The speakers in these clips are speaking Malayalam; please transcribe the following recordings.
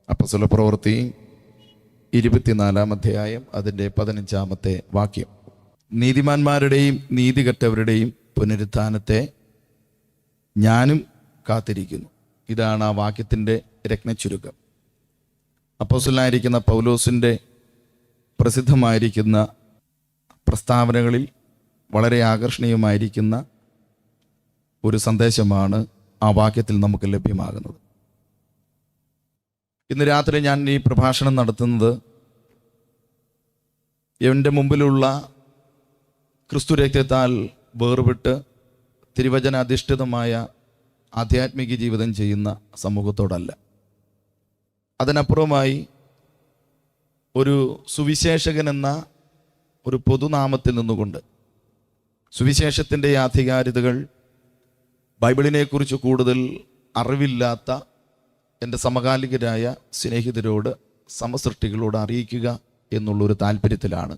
അപ്പോസ്തലപ്രവൃത്തി 24 അധ്യായം അതിൻ്റെ 15 വാക്യം. നീതിമാന്മാരുടെയും നീതികെട്ടവരുടെയും പുനരുത്ഥാനത്തെ ഞാനും കാത്തിരിക്കുന്നു. ഇതാണ് ആ വാക്യത്തിൻ്റെ രത്നച്ചുരുക്കം. അപ്പോസ്തലനായിരിക്കുന്ന പൗലോസിൻ്റെ പ്രസിദ്ധമായിരിക്കുന്ന പ്രസ്താവനകളിൽ വളരെ ആകർഷണീയമായിരിക്കുന്ന ഒരു സന്ദേശമാണ് ആ വാക്യത്തിൽ നമുക്ക് ലഭ്യമാകുന്നത്. ഇന്ന് രാത്രി ഞാൻ ഈ പ്രഭാഷണം നടത്തുന്നത് എൻ്റെ മുമ്പിലുള്ള ക്രിസ്തു രക്തത്താൽ വേർപെട്ട് തിരുവചന അധിഷ്ഠിതമായ ആധ്യാത്മിക ജീവിതം ചെയ്യുന്ന സമൂഹത്തോടല്ല. അതിനപ്പുറമായി ഒരു സുവിശേഷകൻ എന്ന ഒരു പൊതുനാമത്തിൽ നിന്നുകൊണ്ട് സുവിശേഷത്തിൻ്റെ ആധികാരികതകൾ, ബൈബിളിനെക്കുറിച്ച് കൂടുതൽ അറിവില്ലാത്ത എൻ്റെ സമകാലികരായ സ്നേഹിതരോട്, സമസൃഷ്ടികളോട് അറിയിക്കുക എന്നുള്ളൊരു താല്പര്യത്തിലാണ്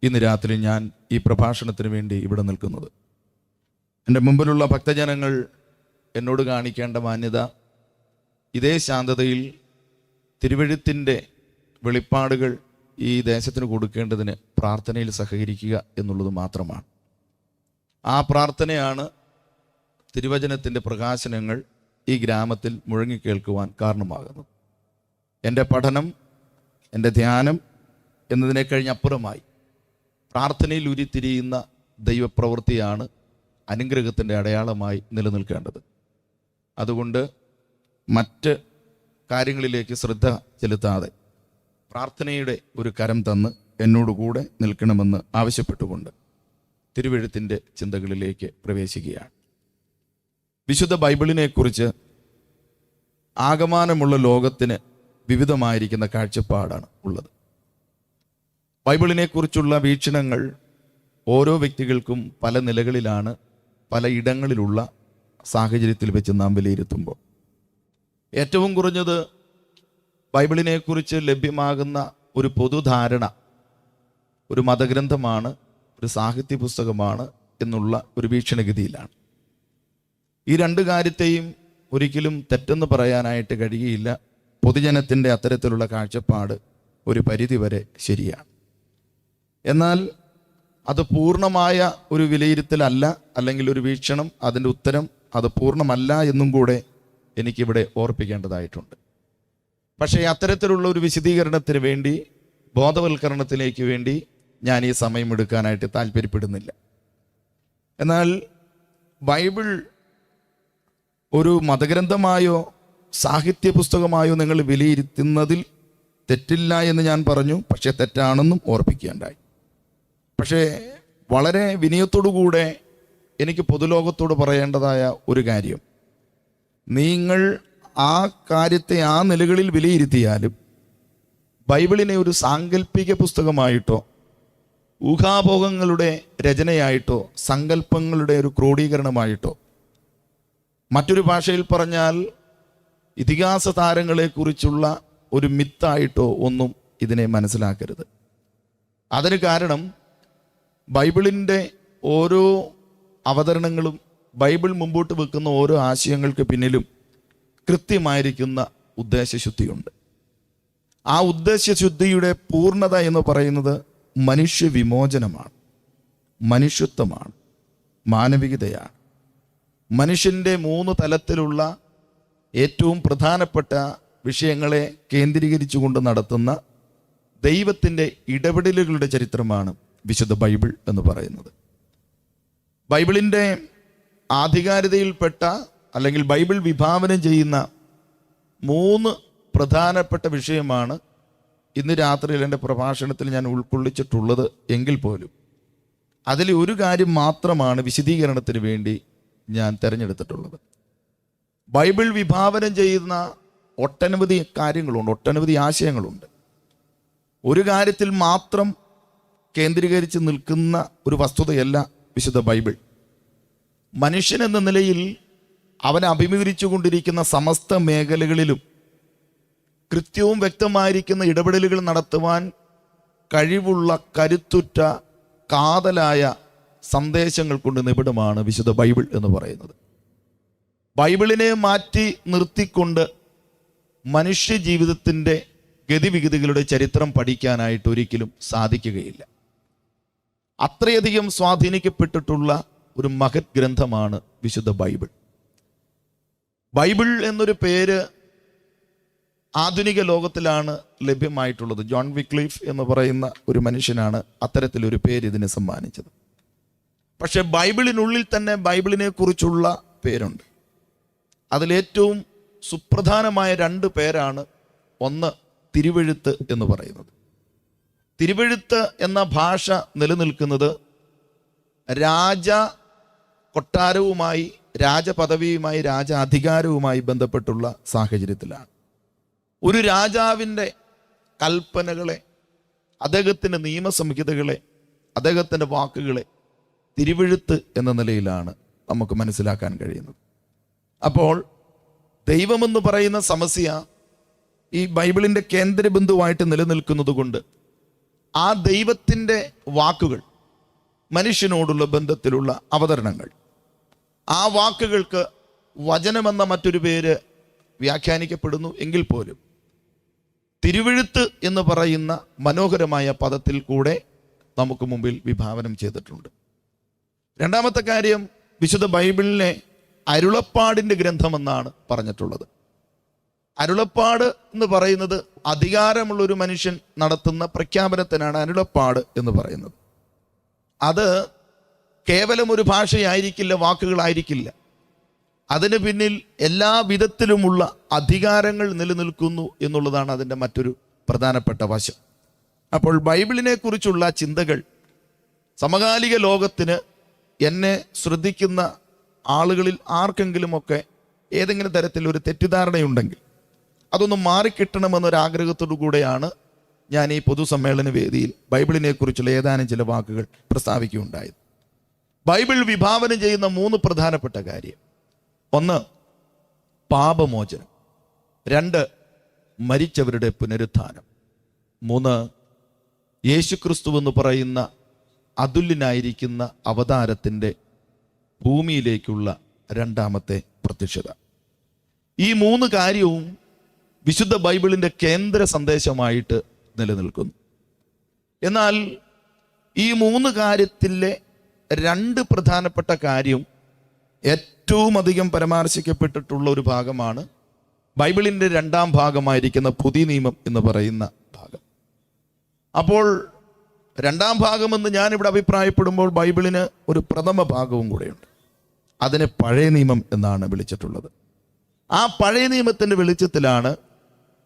ഇന്ന് രാത്രി ഞാൻ ഈ പ്രഭാഷണത്തിന് വേണ്ടി ഇവിടെ നിൽക്കുന്നത്. എൻ്റെ മുമ്പിലുള്ള ഭക്തജനങ്ങൾ എന്നോട് കാണിക്കേണ്ട മാന്യത, ഇതേ ശാന്തതയിൽ തിരുവെഴുത്തിൻ്റെ വെളിപ്പാടുകൾ ഈ ദേശത്തിന് കൊടുക്കേണ്ടതിന് പ്രാർത്ഥനയിൽ സഹകരിക്കുക എന്നുള്ളത് മാത്രമാണ്. ആ പ്രാർത്ഥനയാണ് തിരുവചനത്തിൻ്റെ പ്രകാശനങ്ങൾ ഈ ഗ്രാമത്തിൽ മുഴങ്ങിക്കേൾക്കുവാൻ കാരണമാകുന്നത്. എൻ്റെ പഠനം, എൻ്റെ ധ്യാനം എന്നതിനെ കഴിഞ്ഞപ്പുറമായി പ്രാർത്ഥനയിൽ ഉരുത്തിരിയുന്ന ദൈവപ്രവൃത്തിയാണ് അനുഗ്രഹത്തിൻ്റെ അടയാളമായി നിലനിൽക്കേണ്ടത്. അതുകൊണ്ട് മറ്റ് കാര്യങ്ങളിലേക്ക് ശ്രദ്ധ ചെലുത്താതെ പ്രാർത്ഥനയുടെ ഒരു കരം തന്ന് എന്നോടുകൂടെ നിൽക്കണമെന്ന് ആവശ്യപ്പെട്ടുകൊണ്ട് തിരുവെഴുത്തിൻ്റെ ചിന്തകളിലേക്ക് പ്രവേശിക്കുകയാണ്. വിശുദ്ധ ബൈബിളിനെക്കുറിച്ച് ആകമാനമുള്ള ലോകത്തിന് വിവിധമായിരിക്കുന്ന കാഴ്ചപ്പാടാണ് ഉള്ളത്. ബൈബിളിനെക്കുറിച്ചുള്ള വീക്ഷണങ്ങൾ ഓരോ വ്യക്തികൾക്കും പല നിലകളിലാണ്, പല ഇടങ്ങളിലുള്ള സാഹചര്യത്തിൽ വെച്ച് നാം വിലയിരുത്തുമ്പോൾ ഏറ്റവും കുറഞ്ഞത് ബൈബിളിനെക്കുറിച്ച് ലഭ്യമാകുന്ന ഒരു പൊതുധാരണ ഒരു മതഗ്രന്ഥമാണ്, ഒരു സാഹിത്യ പുസ്തകമാണ് എന്നുള്ള ഒരു വീക്ഷണഗതിയിലാണ്. ഈ രണ്ട് കാര്യത്തെയും ഒരിക്കലും തെറ്റെന്ന് പറയാനായിട്ട് കഴിയുകയില്ല. പൊതുജനത്തിൻ്റെ അത്തരത്തിലുള്ള കാഴ്ചപ്പാട് ഒരു പരിധിവരെ ശരിയാണ്. എന്നാൽ അത് പൂർണ്ണമായ ഒരു വിലയിരുത്തലല്ല, അല്ലെങ്കിൽ ഒരു വീക്ഷണം, അതിൻ്റെ ഉത്തരം അത് പൂർണ്ണമല്ല എന്നും കൂടെ എനിക്കിവിടെ ഓർപ്പിക്കേണ്ടതായിട്ടുണ്ട്. പക്ഷേ അത്തരത്തിലുള്ള ഒരു വിശദീകരണത്തിന് വേണ്ടി, ബോധവൽക്കരണത്തിലേക്ക് വേണ്ടി ഞാൻ ഈ സമയമെടുക്കാനായിട്ട് താല്പര്യപ്പെടുന്നില്ല. എന്നാൽ ബൈബിൾ ഒരു മതഗ്രന്ഥമായോ സാഹിത്യ പുസ്തകമായോ നിങ്ങൾ വിലയിരുത്തുന്നതിൽ തെറ്റില്ല എന്ന് ഞാൻ പറഞ്ഞു. പക്ഷേ തെറ്റാണെന്നും ഓർപ്പിക്കേണ്ടായി. പക്ഷേ വളരെ വിനയത്തോടുകൂടെ എനിക്ക് പൊതുലോകത്തോട് പറയേണ്ടതായ ഒരു കാര്യം, നിങ്ങൾ ആ കാര്യത്തെ ആ നിലകളിൽ വിലയിരുത്തിയാലും ബൈബിളിനെ ഒരു സാങ്കല്പിക പുസ്തകമായിട്ടോ ഊഹാഭോഗങ്ങളുടെ രചനയായിട്ടോ സങ്കല്പങ്ങളുടെ ഒരു ക്രോഡീകരണമായിട്ടോ, മറ്റൊരു ഭാഷയിൽ പറഞ്ഞാൽ ഇതിഹാസ താരങ്ങളെക്കുറിച്ചുള്ള ഒരു മിത്തായിട്ടോ ഒന്നും ഇതിനെ മനസ്സിലാക്കരുത്. അതിന് കാരണം ബൈബിളിൻ്റെ ഓരോ അവതരണങ്ങളും, ബൈബിൾ മുമ്പോട്ട് വെക്കുന്ന ഓരോ ആശയങ്ങൾക്ക് പിന്നിലും കൃത്യമായിരിക്കുന്ന ഉദ്ദേശശുദ്ധിയുണ്ട്. ആ ഉദ്ദേശശുദ്ധിയുടെ പൂർണ്ണത എന്ന് പറയുന്നത് മനുഷ്യവിമോചനമാണ്, മനുഷ്യത്വമാണ്, മാനവികതയാണ്. മനുഷ്യൻ്റെ 3 തലത്തിലുള്ള ഏറ്റവും പ്രധാനപ്പെട്ട വിഷയങ്ങളെ കേന്ദ്രീകരിച്ചുകൊണ്ട് നടത്തുന്ന ദൈവത്തിൻ്റെ ഇടപെടലുകളുടെ ചരിത്രമാണ് വിശുദ്ധ ബൈബിൾ എന്ന് പറയുന്നത്. ബൈബിളിൻ്റെ ആധികാരികതയിൽപ്പെട്ട, അല്ലെങ്കിൽ ബൈബിൾ വിഭാവനം ചെയ്യുന്ന 3 പ്രധാനപ്പെട്ട വിഷയമാണ് ഇന്ന് രാത്രിയിൽ എൻ്റെ പ്രഭാഷണത്തിൽ ഞാൻ ഉൾക്കൊള്ളിച്ചിട്ടുള്ളത്. എങ്കിൽ പോലും അതിൽ ഒരു കാര്യം മാത്രമാണ് വിശദീകരണത്തിന് വേണ്ടി ഞാൻ തിരഞ്ഞെടുത്തിട്ടുള്ളത്. ബൈബിൾ വിഭാവനം ചെയ്യുന്ന ഒട്ടനവധി കാര്യങ്ങളുണ്ട്, ഒട്ടനവധി ആശയങ്ങളുണ്ട്. ഒരു കാര്യത്തിൽ മാത്രം കേന്ദ്രീകരിച്ച് നിൽക്കുന്ന ഒരു വസ്തുതയല്ല വിശുദ്ധ ബൈബിൾ. മനുഷ്യൻ എന്ന നിലയിൽ അവൻ അഭിമുഖീകരിച്ചു കൊണ്ടിരിക്കുന്ന സമസ്ത മേഖലകളിലും കൃത്യവും വ്യക്തമായിരിക്കുന്ന ഇടപെടലുകൾ നടത്തുവാൻ കഴിവുള്ള, കരുത്തുറ്റ, കാതലായ സന്ദേശങ്ങൾ കൊണ്ട് നിബിഡമാണ് വിശുദ്ധ ബൈബിൾ എന്ന് പറയുന്നത്. ബൈബിളിനെ മാറ്റി നിർത്തിക്കൊണ്ട് മനുഷ്യ ജീവിതത്തിൻ്റെ ഗതിവിഗതികളുടെ ചരിത്രം പഠിക്കാനായിട്ട് ഒരിക്കലും സാധിക്കുകയില്ല. അത്രയധികം സ്വാധീനിക്കപ്പെട്ടിട്ടുള്ള ഒരു മഹത് ഗ്രന്ഥമാണ് വിശുദ്ധ ബൈബിൾ. ബൈബിൾ എന്നൊരു പേര് ആധുനിക ലോകത്തിലാണ് ലഭ്യമായിട്ടുള്ളത്. ജോൺ വിക്ലിഫ് എന്ന് പറയുന്ന ഒരു മനുഷ്യനാണ് അത്തരത്തിലൊരു പേര് ഇതിന് സമ്മാനിച്ചത്. പക്ഷെ ബൈബിളിനുള്ളിൽ തന്നെ ബൈബിളിനെ കുറിച്ചുള്ള പേരുണ്ട്. അതിലേറ്റവും സുപ്രധാനമായ 2 പേരാണ്. ഒന്ന് തിരുവെഴുത്ത് എന്ന് പറയുന്നത്. തിരുവെഴുത്ത് എന്ന ഭാഷ നിലനിൽക്കുന്നത് രാജ കൊട്ടാരവുമായി, രാജപദവിയുമായി, രാജാധികാരവുമായി ബന്ധപ്പെട്ടുള്ള സാഹചര്യത്തിലാണ്. ഒരു രാജാവിൻ്റെ കൽപ്പനകളെ, അദ്ദേഹത്തിൻ്റെ നിയമസംഹിതകളെ, അദ്ദേഹത്തിൻ്റെ വാക്കുകളെ തിരുവെഴുത്ത് എന്ന നിലയിലാണ് നമുക്ക് മനസ്സിലാക്കാൻ കഴിയുന്നത്. അപ്പോൾ ദൈവമെന്ന് പറയുന്ന സമസ്യ ഈ ബൈബിളിൻ്റെ കേന്ദ്രബിന്ദുവായിട്ട് നിലനിൽക്കുന്നത് കൊണ്ട് ആ ദൈവത്തിൻ്റെ വാക്കുകൾ, മനുഷ്യനോടുള്ള ബന്ധത്തിലുള്ള അവതരണങ്ങൾ, ആ വാക്കുകൾക്ക് വചനമെന്ന മറ്റൊരു പേര് വ്യാഖ്യാനിക്കപ്പെടുന്നു എങ്കിൽ പോലും തിരുവെഴുത്ത് എന്ന് പറയുന്ന മനോഹരമായ പദത്തിൽ കൂടെ നമുക്ക് മുമ്പിൽ വിഭാവനം ചെയ്തിട്ടുണ്ട്. രണ്ടാമത്തെ കാര്യം, വിശുദ്ധ ബൈബിളിനെ അരുളപ്പാടിൻ്റെ ഗ്രന്ഥമെന്നാണ് പറഞ്ഞിട്ടുള്ളത്. അരുളപ്പാട് എന്ന് പറയുന്നത് അധികാരമുള്ളൊരു മനുഷ്യൻ നടത്തുന്ന പ്രഖ്യാപനത്തിനാണ് അരുളപ്പാട് എന്ന് പറയുന്നത്. അത് കേവലം ഒരു ഭാഷയായിരിക്കില്ല, വാക്കുകളായിരിക്കില്ല. അതിന് പിന്നിൽ എല്ലാ വിധത്തിലുമുള്ള അധികാരങ്ങൾ നിലനിൽക്കുന്നു എന്നുള്ളതാണ് അതിൻ്റെ മറ്റൊരു പ്രധാനപ്പെട്ട വശം. അപ്പോൾ ബൈബിളിനെ കുറിച്ചുള്ള ചിന്തകൾ സമകാലിക ലോകത്തിന്, എന്നെ ശ്രദ്ധിക്കുന്ന ആളുകളിൽ ആർക്കെങ്കിലുമൊക്കെ ഏതെങ്കിലും തരത്തിലൊരു തെറ്റിദ്ധാരണയുണ്ടെങ്കിൽ അതൊന്ന് മാറിക്കിട്ടണമെന്നൊരാഗ്രഹത്തോടു കൂടെയാണ് ഞാൻ ഈ പൊതുസമ്മേളന വേദിയിൽ ബൈബിളിനെ കുറിച്ചുള്ള ഏതാനും ചില വാക്കുകൾ പ്രസ്താവിക്കുകയുണ്ടായത്. ബൈബിൾ വിഭാവനം ചെയ്യുന്ന 3 പ്രധാനപ്പെട്ട കാര്യം: 1 പാപമോചനം, 2 മരിച്ചവരുടെ പുനരുത്ഥാനം, 3 യേശുക്രിസ്തു എന്ന് പറയുന്ന അതുല്യനായിരിക്കുന്ന അവതാരത്തിൻ്റെ ഭൂമിയിലേക്കുള്ള 2ാമത്തെ പ്രത്യക്ഷത. ഈ 3 കാര്യവും വിശുദ്ധ ബൈബിളിൻ്റെ കേന്ദ്ര സന്ദേശമായിട്ട് നിലനിൽക്കുന്നു. എന്നാൽ ഈ 3 കാര്യത്തിലെ 2 പ്രധാനപ്പെട്ട കാര്യം ഏറ്റവും അധികം പരാമർശിക്കപ്പെട്ടിട്ടുള്ള ഒരു ഭാഗമാണ് ബൈബിളിൻ്റെ 2ാം ഭാഗമായിരിക്കുന്ന പുതിയ നിയമം എന്ന് പറയുന്ന ഭാഗം. അപ്പോൾ 2ാം ഭാഗമെന്ന് ഞാനിവിടെ അഭിപ്രായപ്പെടുമ്പോൾ ബൈബിളിന് ഒരു പ്രഥമ ഭാഗവും കൂടെയുണ്ട്. അതിനെ പഴയ നിയമം എന്നാണ് വിളിച്ചിട്ടുള്ളത്. ആ പഴയ നിയമത്തിൻ്റെ വെളിച്ചത്തിലാണ്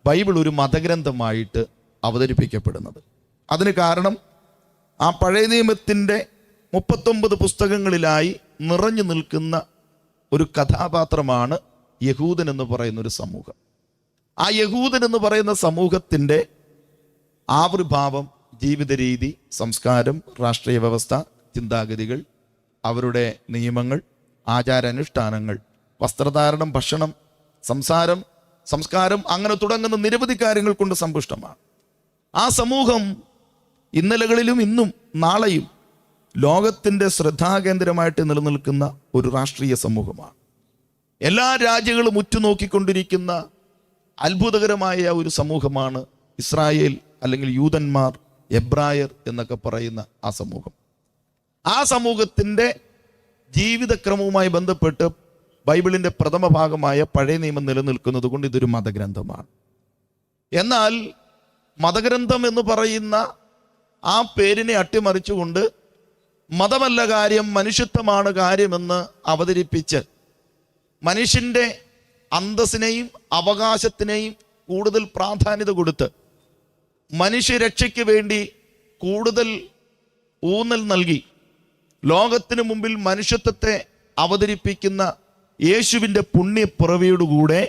ബൈബിൾ ഒരു മതഗ്രന്ഥമായിട്ട് അവതരിപ്പിക്കപ്പെടുന്നത്. അതിന് കാരണം ആ പഴയ നിയമത്തിൻ്റെ 39 പുസ്തകങ്ങളിലായി നിറഞ്ഞു നിൽക്കുന്ന ഒരു കഥാപാത്രമാണ് യഹൂദൻ എന്ന് പറയുന്ന ഒരു സമൂഹം. ആ യഹൂദൻ എന്ന് പറയുന്ന സമൂഹത്തിൻ്റെ ആവിർഭാവം, ജീവിത രീതി, സംസ്കാരം, രാഷ്ട്രീയ വ്യവസ്ഥ, ചിന്താഗതികൾ, അവരുടെ നിയമങ്ങൾ, ആചാരാനുഷ്ഠാനങ്ങൾ, വസ്ത്രധാരണം, ഭക്ഷണം, സംസ്കാരം, അങ്ങനെ തുടങ്ങുന്ന നിരവധി കാര്യങ്ങൾ കൊണ്ട് സമ്പുഷ്ടമാണ്. ആ സമൂഹം ഇന്നലകളിലും ഇന്നും നാളെയും ലോകത്തിൻ്റെ ശ്രദ്ധാകേന്ദ്രമായിട്ട് നിലനിൽക്കുന്ന ഒരു രാഷ്ട്രീയ സമൂഹമാണ്. എല്ലാ രാജ്യങ്ങളും ഉറ്റുനോക്കിക്കൊണ്ടിരിക്കുന്ന അത്ഭുതകരമായ ഒരു സമൂഹമാണ് ഇസ്രായേൽ, അല്ലെങ്കിൽ യൂതന്മാർ, എബ്രായർ എന്നൊക്കെ പറയുന്ന ആ സമൂഹം. ആ സമൂഹത്തിൻ്റെ ജീവിതക്രമവുമായി ബന്ധപ്പെട്ട് ബൈബിളിൻ്റെ പ്രഥമ ഭാഗമായ പഴയ നിയമം നിലനിൽക്കുന്നത് കൊണ്ട് ഇതൊരു മതഗ്രന്ഥമാണ്. എന്നാൽ മതഗ്രന്ഥം എന്ന് പറയുന്ന ആ പേരിനെ അട്ടിമറിച്ചുകൊണ്ട് മതമല്ല കാര്യം, മനുഷ്യത്വമാണ് കാര്യമെന്ന് അവതരിപ്പിച്ച് മനുഷ്യൻ്റെ അന്തസ്സിനെയും അവകാശത്തിനെയും കൂടുതൽ പ്രാധാന്യത കൊടുത്ത് മനുഷ്യരക്ഷയ്ക്ക് വേണ്ടി കൂടുതൽ ഊന്നൽ നൽകി ലോകത്തിന് മുമ്പിൽ മനുഷ്യത്വത്തെ അവതരിപ്പിക്കുന്ന യേശുവിൻ്റെ പുണ്യപ്പിറവിയോടുകൂടെ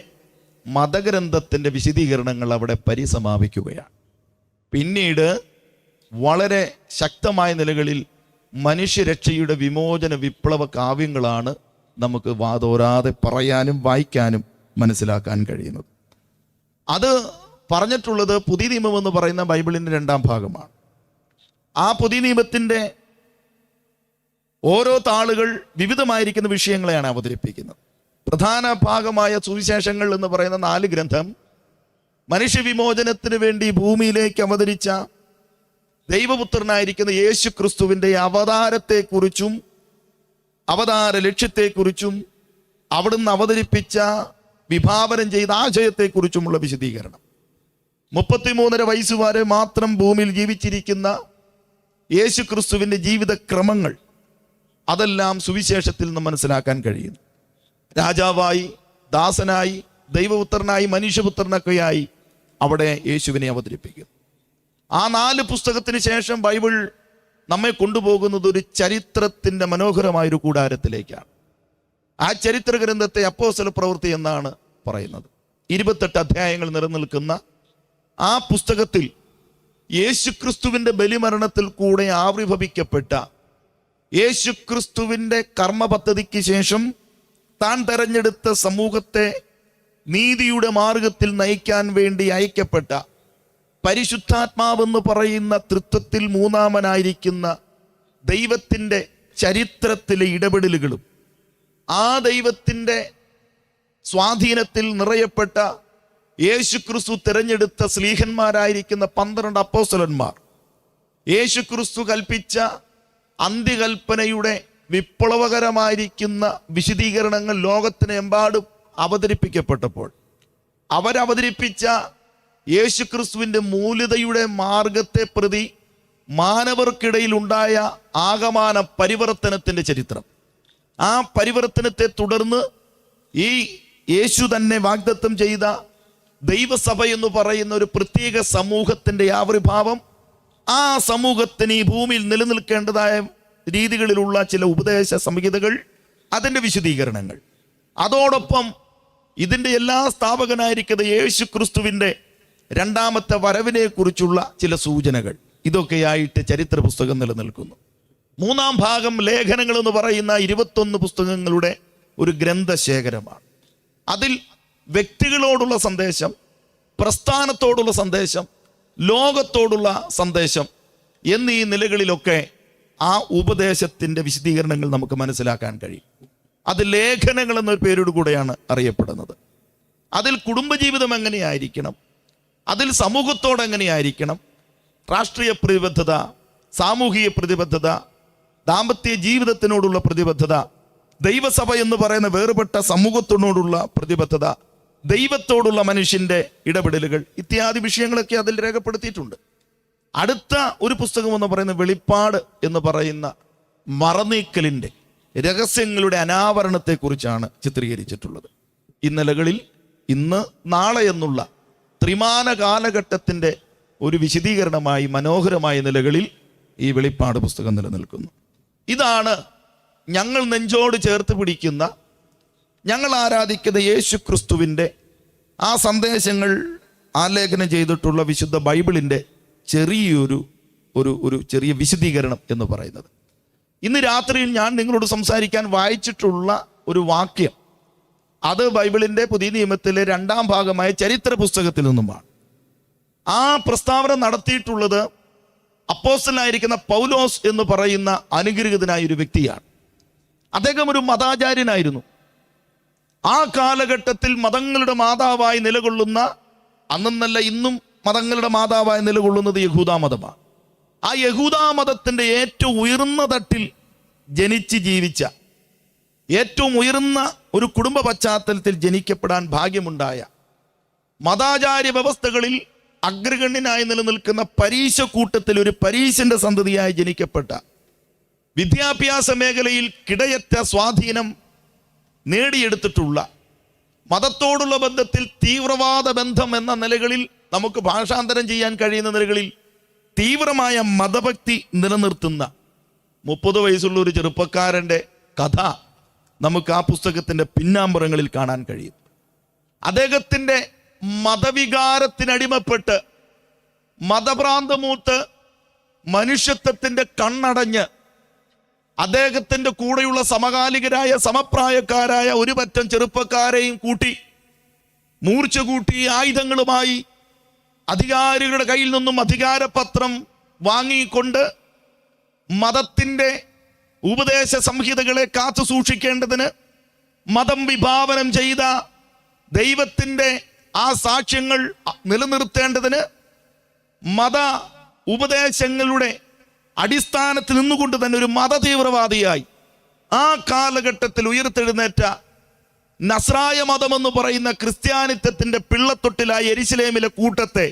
മതഗ്രന്ഥത്തിൻ്റെ വിശദീകരണങ്ങൾ അവിടെ പരിസമാപിക്കുകയാണ്. പിന്നീട് വളരെ ശക്തമായ നിലകളിൽ മനുഷ്യരക്ഷയുടെ വിമോചന വിപ്ലവ കാവ്യങ്ങളാണ് നമുക്ക് വാതോരാതെ പറയാനും വായിക്കാനും മനസ്സിലാക്കാൻ കഴിയുന്നത്. അത് പറഞ്ഞിട്ടുള്ളത് പുതിയ നിയമം എന്ന് പറയുന്ന ബൈബിളിൻ്റെ 2ാം ഭാഗമാണ്. ആ പുതിയ നിയമത്തിൻ്റെ ഓരോ താളുകൾ വിവിധമായിരിക്കുന്ന വിഷയങ്ങളെയാണ് അവതരിപ്പിക്കുന്നത്. പ്രധാന ഭാഗമായ സുവിശേഷങ്ങൾ എന്ന് പറയുന്ന 4 ഗ്രന്ഥം മനുഷ്യവിമോചനത്തിന് വേണ്ടി ഭൂമിയിലേക്ക് അവതരിച്ച ദൈവപുത്രനായിരിക്കുന്ന യേശു ക്രിസ്തുവിൻ്റെ അവതാരത്തെക്കുറിച്ചും അവതാര ലക്ഷ്യത്തെക്കുറിച്ചും അവിടുന്ന് അവതരിപ്പിച്ച വിഭാവനം ചെയ്ത ആശയത്തെക്കുറിച്ചുമുള്ള വിശദീകരണം. 33.5 വയസ്സ് വരെ മാത്രം ഭൂമിയിൽ ജീവിച്ചിരിക്കുന്ന യേശു ക്രിസ്തുവിൻ്റെ ജീവിതക്രമങ്ങൾ അതെല്ലാം സുവിശേഷത്തിൽ നിന്ന് മനസ്സിലാക്കാൻ കഴിയുന്നു. രാജാവായി, ദാസനായി, ദൈവപുത്രനായി, മനുഷ്യപുത്രനൊക്കെയായി അവിടെ യേശുവിനെ അവതരിപ്പിക്കുന്നു. ആ 4 പുസ്തകത്തിന് ശേഷം ബൈബിൾ നമ്മെ കൊണ്ടുപോകുന്നത് ഒരു ചരിത്രത്തിൻ്റെ മനോഹരമായൊരു കൂടാരത്തിലേക്കാണ്. ആ ചരിത്ര ഗ്രന്ഥത്തെ അപ്പോസ്തല പ്രവൃത്തി എന്നാണ് പറയുന്നത്. 28 അധ്യായങ്ങൾ നിലനിൽക്കുന്ന ആ പുസ്തകത്തിൽ യേശുക്രിസ്തുവിൻ്റെ ബലിമരണത്തിൽ കൂടെ ആവിർഭവിക്കപ്പെട്ട യേശുക്രിസ്തുവിൻ്റെ കർമ്മ പദ്ധതിക്ക് ശേഷം താൻ തെരഞ്ഞെടുത്ത സമൂഹത്തെ നീതിയുടെ മാർഗത്തിൽ നയിക്കാൻ വേണ്ടി അയക്കപ്പെട്ട പരിശുദ്ധാത്മാവെന്ന് പറയുന്ന തൃത്വത്തിൽ മൂന്നാമനായിരിക്കുന്ന ദൈവത്തിൻ്റെ ചരിത്രത്തിലെ ഇടപെടലുകളും ആ ദൈവത്തിൻ്റെ സ്വാധീനത്തിൽ നിറയപ്പെട്ട യേശുക്രിസ്തു തിരഞ്ഞെടുത്ത സ്ലീഹന്മാരായിരിക്കുന്ന 12 അപ്പോസ്തലന്മാർ യേശുക്രിസ്തു കൽപ്പിച്ച അന്ത്യകൽപ്പനയുടെ വിപ്ലവകരമായിരിക്കുന്ന വിശദീകരണങ്ങൾ ലോകത്തിനെമ്പാടും അവതരിപ്പിക്കപ്പെട്ടപ്പോൾ അവരവതരിപ്പിച്ച യേശുക്രിസ്തുവിൻ്റെ മൂല്യതയുടെ മാർഗത്തെ പ്രതി മാനവർക്കിടയിൽ ഉണ്ടായ ആകമാന പരിവർത്തനത്തിൻ്റെ ചരിത്രം, ആ പരിവർത്തനത്തെ തുടർന്ന് ഈ യേശു തന്നെ വാഗ്ദത്തം ചെയ്ത ദൈവസഭ എന്ന് പറയുന്ന ഒരു പ്രത്യേക സമൂഹത്തിൻ്റെ ആവിർഭാവം, ആ സമൂഹത്തിന് ഈ ഭൂമിയിൽ നിലനിൽക്കേണ്ടതായ രീതികളിലുള്ള ചില ഉപദേശ സംഹിതകൾ, അതിൻ്റെ വിശദീകരണങ്ങൾ, അതോടൊപ്പം ഇതിൻ്റെ എല്ലാ സ്ഥാപകനായിരിക്കുന്ന യേശു ക്രിസ്തുവിൻ്റെ രണ്ടാമത്തെ വരവിനെ കുറിച്ചുള്ള ചില സൂചനകൾ, ഇതൊക്കെയായിട്ട് ചരിത്ര പുസ്തകം നിലനിൽക്കുന്നു. 3-ാം ഭാഗം ലേഖനങ്ങൾ എന്ന് പറയുന്ന 21 പുസ്തകങ്ങളുടെ ഒരു ഗ്രന്ഥശേഖരമാണ്. അതിൽ വ്യക്തികളോടുള്ള സന്ദേശം, പ്രസ്ഥാനത്തോടുള്ള സന്ദേശം, ലോകത്തോടുള്ള സന്ദേശം എന്നീ നിലകളിലൊക്കെ ആ ഉപദേശത്തിൻ്റെ വിശദീകരണങ്ങൾ നമുക്ക് മനസ്സിലാക്കാൻ കഴിയും. അത് ലേഖനങ്ങൾ എന്നൊരു പേരോട് കൂടെയാണ് അറിയപ്പെടുന്നത്. അതിൽ കുടുംബജീവിതം എങ്ങനെയായിരിക്കണം, അതിൽ സമൂഹത്തോട് എങ്ങനെയായിരിക്കണം, രാഷ്ട്രീയ പ്രതിബദ്ധത, സാമൂഹിക പ്രതിബദ്ധത, ദാമ്പത്യ ജീവിതത്തിനോടുള്ള പ്രതിബദ്ധത, ദൈവസഭ എന്ന് പറയുന്ന വേറുപെട്ട സമൂഹത്തിനോടുള്ള പ്രതിബദ്ധത, ദൈവത്തോടുള്ള മനുഷ്യൻ്റെ ഇടപെടലുകൾ ഇത്യാദി വിഷയങ്ങളൊക്കെ അതിൽ രേഖപ്പെടുത്തിയിട്ടുണ്ട്. അടുത്ത ഒരു പുസ്തകം എന്ന് പറയുന്ന വെളിപ്പാട് എന്ന് പറയുന്ന മറനീക്കലിൻ്റെ രഹസ്യങ്ങളുടെ അനാവരണത്തെക്കുറിച്ചാണ് ചിത്രീകരിച്ചിട്ടുള്ളത്. ഈ നിലകളിൽ ഇന്ന് നാളെ എന്നുള്ള ത്രിമാന കാലഘട്ടത്തിൻ്റെ ഒരു വിശദീകരണമായി മനോഹരമായ നിലകളിൽ ഈ വെളിപ്പാട് പുസ്തകം നിലനിൽക്കുന്നു. ഇതാണ് ഞങ്ങൾ നെഞ്ചോട് ചേർത്ത് പിടിക്കുന്ന, ഞങ്ങൾ ആരാധിക്കുന്ന യേശു ക്രിസ്തുവിൻ്റെ ആ സന്ദേശങ്ങൾ ആലേഖനം ചെയ്തിട്ടുള്ള വിശുദ്ധ ബൈബിളിൻ്റെ ചെറിയൊരു ചെറിയ വിശദീകരണം എന്ന് പറയുന്നത്. ഇന്ന് രാത്രിയിൽ ഞാൻ നിങ്ങളോട് സംസാരിക്കാൻ വായിച്ചിട്ടുള്ള ഒരു വാക്യം, അത് ബൈബിളിൻ്റെ പുതിയ നിയമത്തിലെ 2-ാം ഭാഗമായ ചരിത്ര പുസ്തകത്തിൽ നിന്നുമാണ്. ആ പ്രസ്താവന നടത്തിയിട്ടുള്ളത് അപ്പോസ്തലനായിരിക്കുന്ന പൗലോസ് എന്ന് പറയുന്ന അനുഗ്രഹീതനായ ഒരു വ്യക്തിയാണ്. അദ്ദേഹം ഒരു മതാചാര്യനായിരുന്നു. ആ കാലഘട്ടത്തിൽ മതങ്ങളുടെ മാതാവായി നിലകൊള്ളുന്ന, അന്നെന്നല്ല ഇന്നും മതങ്ങളുടെ മാതാവായി നിലകൊള്ളുന്നത് യഹൂദ മതമാണ്. ആ യഹൂദ മതത്തിൻ്റെ ഏറ്റവും ഉയർന്ന തട്ടിൽ ജനിച്ച് ജീവിച്ച, ഏറ്റവും ഉയർന്ന ഒരു കുടുംബ പശ്ചാത്തലത്തിൽ ജനിക്കപ്പെടാൻ ഭാഗ്യമുണ്ടായ, മതാചാര്യ വ്യവസ്ഥകളിൽ അഗ്രഗണ്യനായി നിലനിൽക്കുന്ന പരീശ കൂട്ടത്തിൽ ഒരു പരീശന്റെ സന്തതിയായി ജനിക്കപ്പെട്ട, വിദ്യാഭ്യാസ മേഖലയിൽ കിടയറ്റ സ്വാധീനം നേടിയെടുത്തിട്ടുള്ള, മതത്തോടുള്ള ബന്ധത്തിൽ തീവ്രവാദ ബന്ധം എന്ന നിലകളിൽ നമുക്ക് ഭാഷാന്തരം ചെയ്യാൻ കഴിയുന്ന നിലകളിൽ തീവ്രമായ മതഭക്തി നിലനിർത്തുന്ന 30 വയസ്സുള്ള ഒരു ചെറുപ്പക്കാരൻ്റെ കഥ നമുക്ക് ആ പുസ്തകത്തിൻ്റെ പിന്നാമ്പുറങ്ങളിൽ കാണാൻ കഴിയും. അദ്ദേഹത്തിൻ്റെ മതവികാരത്തിനടിമപ്പെട്ട് മതഭ്രാന്തമൂത്ത് മനുഷ്യത്വത്തിൻ്റെ കണ്ണടഞ്ഞ് അദ്ദേഹത്തിൻ്റെ കൂടെയുള്ള സമകാലികരായ സമപ്രായക്കാരായ ഒരു പറ്റം ചെറുപ്പക്കാരെയും കൂട്ടി മൂർച്ച കൂട്ടി ആയുധങ്ങളുമായി അധികാരികളുടെ കയ്യിൽ നിന്നും അധികാരപത്രം വാങ്ങിക്കൊണ്ട് മതത്തിൻ്റെ ഉപദേശ സംഹിതകളെ കാത്തു സൂക്ഷിക്കേണ്ടതിന് മതം വിഭാവനം ചെയ്ത ദൈവത്തിൻ്റെ ആ സാക്ഷ്യങ്ങൾ നിലനിർത്തേണ്ടതിന് മത ഉപദേശങ്ങളുടെ അടിസ്ഥാനത്തിൽ നിന്നുകൊണ്ട് തന്നെ ഒരു മത തീവ്രവാദിയായി ആ കാലഘട്ടത്തിൽ ഉയർത്തെഴുന്നേറ്റ നസ്രായ മതമെന്ന് പറയുന്ന ക്രിസ്ത്യാനിത്വത്തിന്റെ പിള്ളത്തൊട്ടിലായി യെരുശലേമിലെ കൂട്ടത്തെ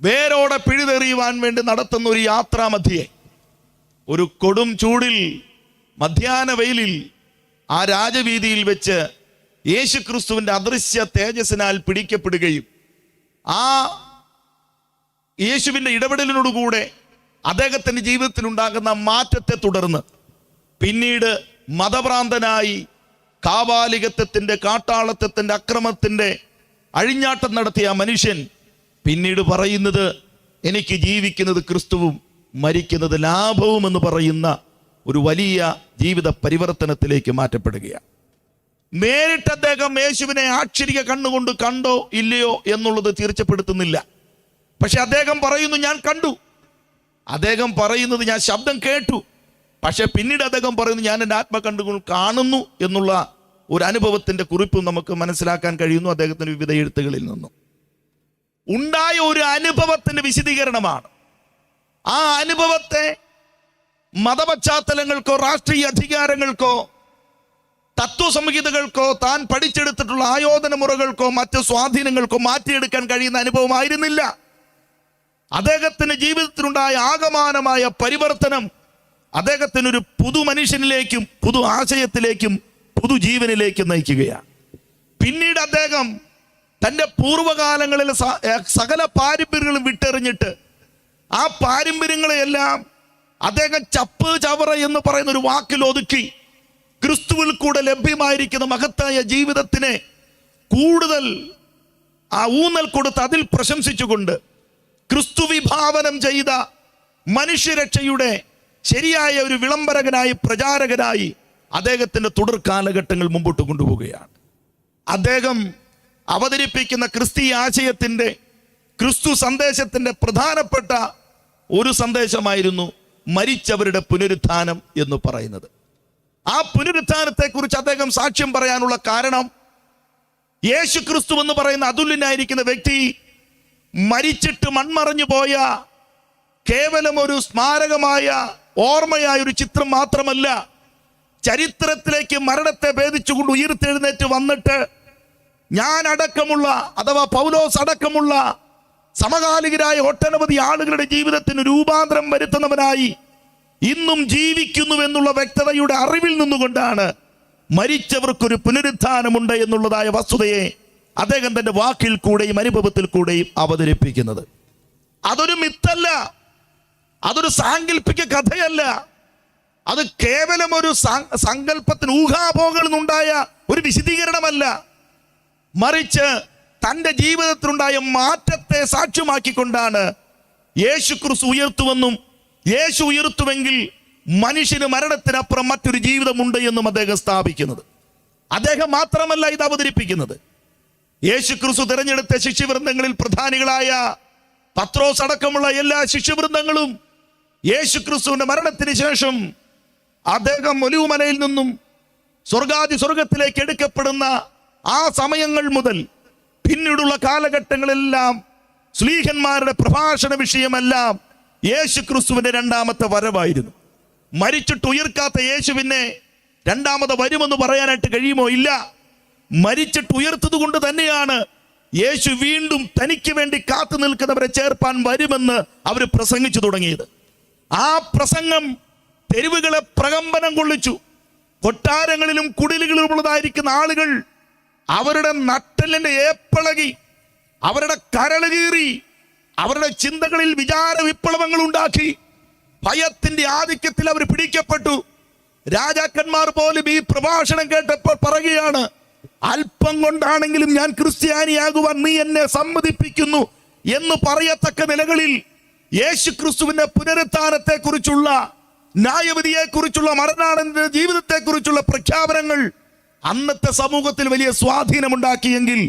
വേരോടെ പിഴുതെറിയുവാൻ വേണ്ടി നടത്തുന്ന ഒരു യാത്രാമധ്യേ ഒരു കൊടും ചൂടിൽ മധ്യാഹ്ന വെയിലിൽ ആ രാജവീതിയിൽ വെച്ച് യേശുക്രിസ്തുവിന്റെ അദൃശ്യ തേജസ്സിനാൽ പിടിക്കപ്പെടുകയും ആ യേശുവിന്റെ ഇടപെടലിനോടുകൂടെ അദ്ദേഹത്തിന്റെ ജീവിതത്തിൽ ഉണ്ടാകുന്ന മാറ്റത്തെ തുടർന്ന് പിന്നീട് മതഭ്രാന്തനായി കാപാലികത്വത്തിന്റെ കാട്ടാളത്വത്തിന്റെ അക്രമത്തിന്റെ അഴിഞ്ഞാട്ടം നടത്തിയ മനുഷ്യൻ പിന്നീട് പറയുന്നത് എനിക്ക് ജീവിക്കുന്നത് ക്രിസ്തുവും മരിക്കുന്നത് ലാഭവും എന്ന് പറയുന്ന ഒരു വലിയ ജീവിത പരിവർത്തനത്തിലേക്ക് മാറ്റപ്പെടുകയാണ്. നേരിട്ട് അദ്ദേഹം യേശുവിനെ ആക്ഷരിക കണ്ണുകൊണ്ട് കണ്ടോ ഇല്ലയോ എന്നുള്ളത് തീർച്ചപ്പെടുത്തുന്നില്ല. പക്ഷെ അദ്ദേഹം പറയുന്നു ഞാൻ കണ്ടു. അദ്ദേഹം പറയുന്നത് ഞാൻ ശബ്ദം കേട്ടു. പക്ഷെ പിന്നീട് അദ്ദേഹം പറയുന്നു ഞാൻ എൻ്റെ ആത്മകണ്ണുകൾ കാണുന്നു എന്നുള്ള ഒരു അനുഭവത്തിന്റെ കുറിപ്പും നമുക്ക് മനസ്സിലാക്കാൻ കഴിയുന്നു അദ്ദേഹത്തിന്റെ വിവിധ എഴുത്തുകളിൽ നിന്നും. ഉണ്ടായ ഒരു അനുഭവത്തിന്റെ വിശദീകരണമാണ്. ആ അനുഭവത്തെ മതപശ്ചാത്തലങ്ങൾക്കോ രാഷ്ട്രീയ അധികാരങ്ങൾക്കോ തത്വസംഹിതകൾക്കോ താൻ പഠിച്ചെടുത്തിട്ടുള്ള ആയോധന മുറകൾക്കോ മറ്റു സ്വാധീനങ്ങൾക്കോ മാറ്റിയെടുക്കാൻ കഴിയുന്ന അനുഭവമായിരുന്നില്ല. അദ്ദേഹത്തിന്റെ ജീവിതത്തിലുണ്ടായ ആകമാനമായ പരിവർത്തനം അദ്ദേഹത്തിനൊരു പുതു മനുഷ്യനിലേക്കും പുതു ആശയത്തിലേക്കും പുതുജീവനിലേക്കും നയിക്കുകയാണ്. പിന്നീട് അദ്ദേഹം തൻ്റെ പൂർവ്വകാലങ്ങളിലെ സകല പാരമ്പര്യങ്ങളും വിട്ടെറിഞ്ഞിട്ട് ആ പാരമ്പര്യങ്ങളെയെല്ലാം അദ്ദേഹം ചപ്പ് ചവറ എന്ന് പറയുന്ന ഒരു വാക്കിൽ ഒതുക്കി ക്രിസ്തുവിൽ കൂടെ ലഭ്യമായിരിക്കുന്ന മഹത്തായ ജീവിതത്തിനെ കൂടുതൽ ആ ഊന്നൽ കൊടുത്ത് അതിൽ പ്രശംസിച്ചുകൊണ്ട് ക്രിസ്തു വിഭാവനം ചെയ്ത മനുഷ്യരക്ഷയുടെ ശരിയായ ഒരു വിളംബരകനായി പ്രചാരകനായി അദ്ദേഹത്തിന്റെ തുടർ കാലഘട്ടങ്ങൾ മുമ്പോട്ട് കൊണ്ടുപോവുകയാണ്. അദ്ദേഹം അവതരിപ്പിക്കുന്ന ക്രിസ്തീയ ആശയത്തിന്റെ ക്രിസ്തു സന്ദേശത്തിന്റെ പ്രധാനപ്പെട്ട ഒരു സന്ദേശമായിരുന്നു മരിച്ചവരുടെ പുനരുത്ഥാനം എന്ന് പറയുന്നത്. ആ പുനരുത്ഥാനത്തെ കുറിച്ച് അദ്ദേഹം സാക്ഷ്യം പറയാനുള്ള കാരണം യേശു ക്രിസ്തു എന്ന് പറയുന്ന അതുല്യനായിരിക്കുന്ന വ്യക്തി മരിച്ചിട്ട് മൺമറഞ്ഞു പോയ കേവലം ഒരു സ്മാരകമായ ഓർമ്മയായ ഒരു ചിത്രം മാത്രമല്ല, ചരിത്രത്തിലേക്ക് മരണത്തെ ഭേദിച്ചുകൊണ്ട് ഉയർത്തെഴുന്നേറ്റ് വന്നിട്ട് ഞാൻ അടക്കമുള്ള അഥവാ പൗലോസ് അടക്കമുള്ള സമകാലികരായ ഒട്ടനവധി ആളുകളുടെ ജീവിതത്തിന് രൂപാന്തരം വരുത്തുന്നവനായി ഇന്നും ജീവിക്കുന്നുവെന്നുള്ള വ്യക്തതയുടെ അറിവിൽ നിന്നുകൊണ്ടാണ് മരിച്ചവർക്കൊരു പുനരുത്ഥാനമുണ്ട് എന്നുള്ളതായ വസ്തുതയെ അദ്ദേഹം തന്റെ വാക്കിൽ കൂടെയും അനുഭവത്തിൽ കൂടെയും അവതരിപ്പിക്കുന്നത്. അതൊരു മിത്തല്ല, അതൊരു സാങ്കല്പിക കഥയല്ല, അത് കേവലം ഒരു സങ്കല്പത്തിന് ഊഹാഭോഗങ്ങളിൽ നിന്നുണ്ടായ ഒരു വിശദീകരണമല്ല, മറിച്ച് തൻ്റെ ജീവിതത്തിലുണ്ടായ മാറ്റത്തെ സാക്ഷ്യമാക്കിക്കൊണ്ടാണ് യേശു ക്രിസ്തു ഉയർത്തുവെന്നും യേശു ഉയർത്തുവെങ്കിൽ മനുഷ്യന് മരണത്തിനപ്പുറം മറ്റൊരു ജീവിതമുണ്ട് എന്നും അദ്ദേഹം സ്ഥാപിക്കുന്നത്. അദ്ദേഹം മാത്രമല്ല ഇത് അവതരിപ്പിക്കുന്നത്. യേശു ക്രിസ്തു തിരഞ്ഞെടുത്ത ശിഷ്യവൃന്ദങ്ങളിൽ പ്രധാനികളായ പത്രോസ് അടക്കമുള്ള എല്ലാ ശിഷ്യവൃന്ദങ്ങളും യേശു ക്രിസ്തുവിന്റെ മരണത്തിന് ശേഷം അദ്ദേഹം ഒലിവുമലയിൽ നിന്നും സ്വർഗത്തിലേക്ക് എടുക്കപ്പെടുന്ന ആ സമയങ്ങൾ മുതൽ പിന്നീടുള്ള കാലഘട്ടങ്ങളെല്ലാം ശ്ലീഹന്മാരുടെ പ്രഭാഷണ വിഷയമെല്ലാം യേശു ക്രിസ്തുവിന്റെ രണ്ടാമത്തെ വരവായിരുന്നു. മരിച്ചിട്ട് ഉയർക്കാത്ത യേശുവിനെ രണ്ടാമത് വരുമെന്ന് പറയാനായിട്ട് കഴിയുമോ? ഇല്ല. മരിച്ചിട്ട് ഉയർത്തത് കൊണ്ട് തന്നെയാണ് യേശു വീണ്ടും തനിക്ക് വേണ്ടി കാത്തു നിൽക്കുന്നവരെ ചേർപ്പാൻ വരുമെന്ന് അവർ പ്രസംഗിച്ചു തുടങ്ങിയത്. ആ പ്രസംഗം തെരുവുകളെ പ്രകമ്പനം കൊള്ളിച്ചു. കൊട്ടാരങ്ങളിലും കുടിലുകളിലും ഉള്ളതായിരിക്കുന്ന ആളുകൾ അവരുടെ നട്ടലിന്റെ ഏപ്പിളകി, അവരുടെ കരള് കീറി, അവരുടെ ചിന്തകളിൽ വിചാര വിപ്ലവങ്ങൾ ഉണ്ടാക്കി. ഭയത്തിന്റെ ആധിക്യത്തിൽ അവർ പിടിക്കപ്പെട്ടു. രാജാക്കന്മാർ പോലും ഈ പ്രഭാഷണം കേട്ടപ്പോൾ പറയുകയാണ്, അല്പം കൊണ്ടാണെങ്കിലും ഞാൻ ക്രിസ്ത്യാനിയാകുവാൻ നീ എന്നെ സമ്മതിപ്പിക്കുന്നു എന്ന് പറയത്തക്ക നിലകളിൽ യേശു ക്രിസ്തുവിന്റെ പുനരുത്ഥാനത്തെ കുറിച്ചുള്ള, ന്യായവിധിയെ കുറിച്ചുള്ള, മരണാനന്തര ജീവിതത്തെ കുറിച്ചുള്ള പ്രഖ്യാപനങ്ങൾ അന്നത്തെ സമൂഹത്തിൽ വലിയ സ്വാധീനമുണ്ടാക്കിയെങ്കിൽ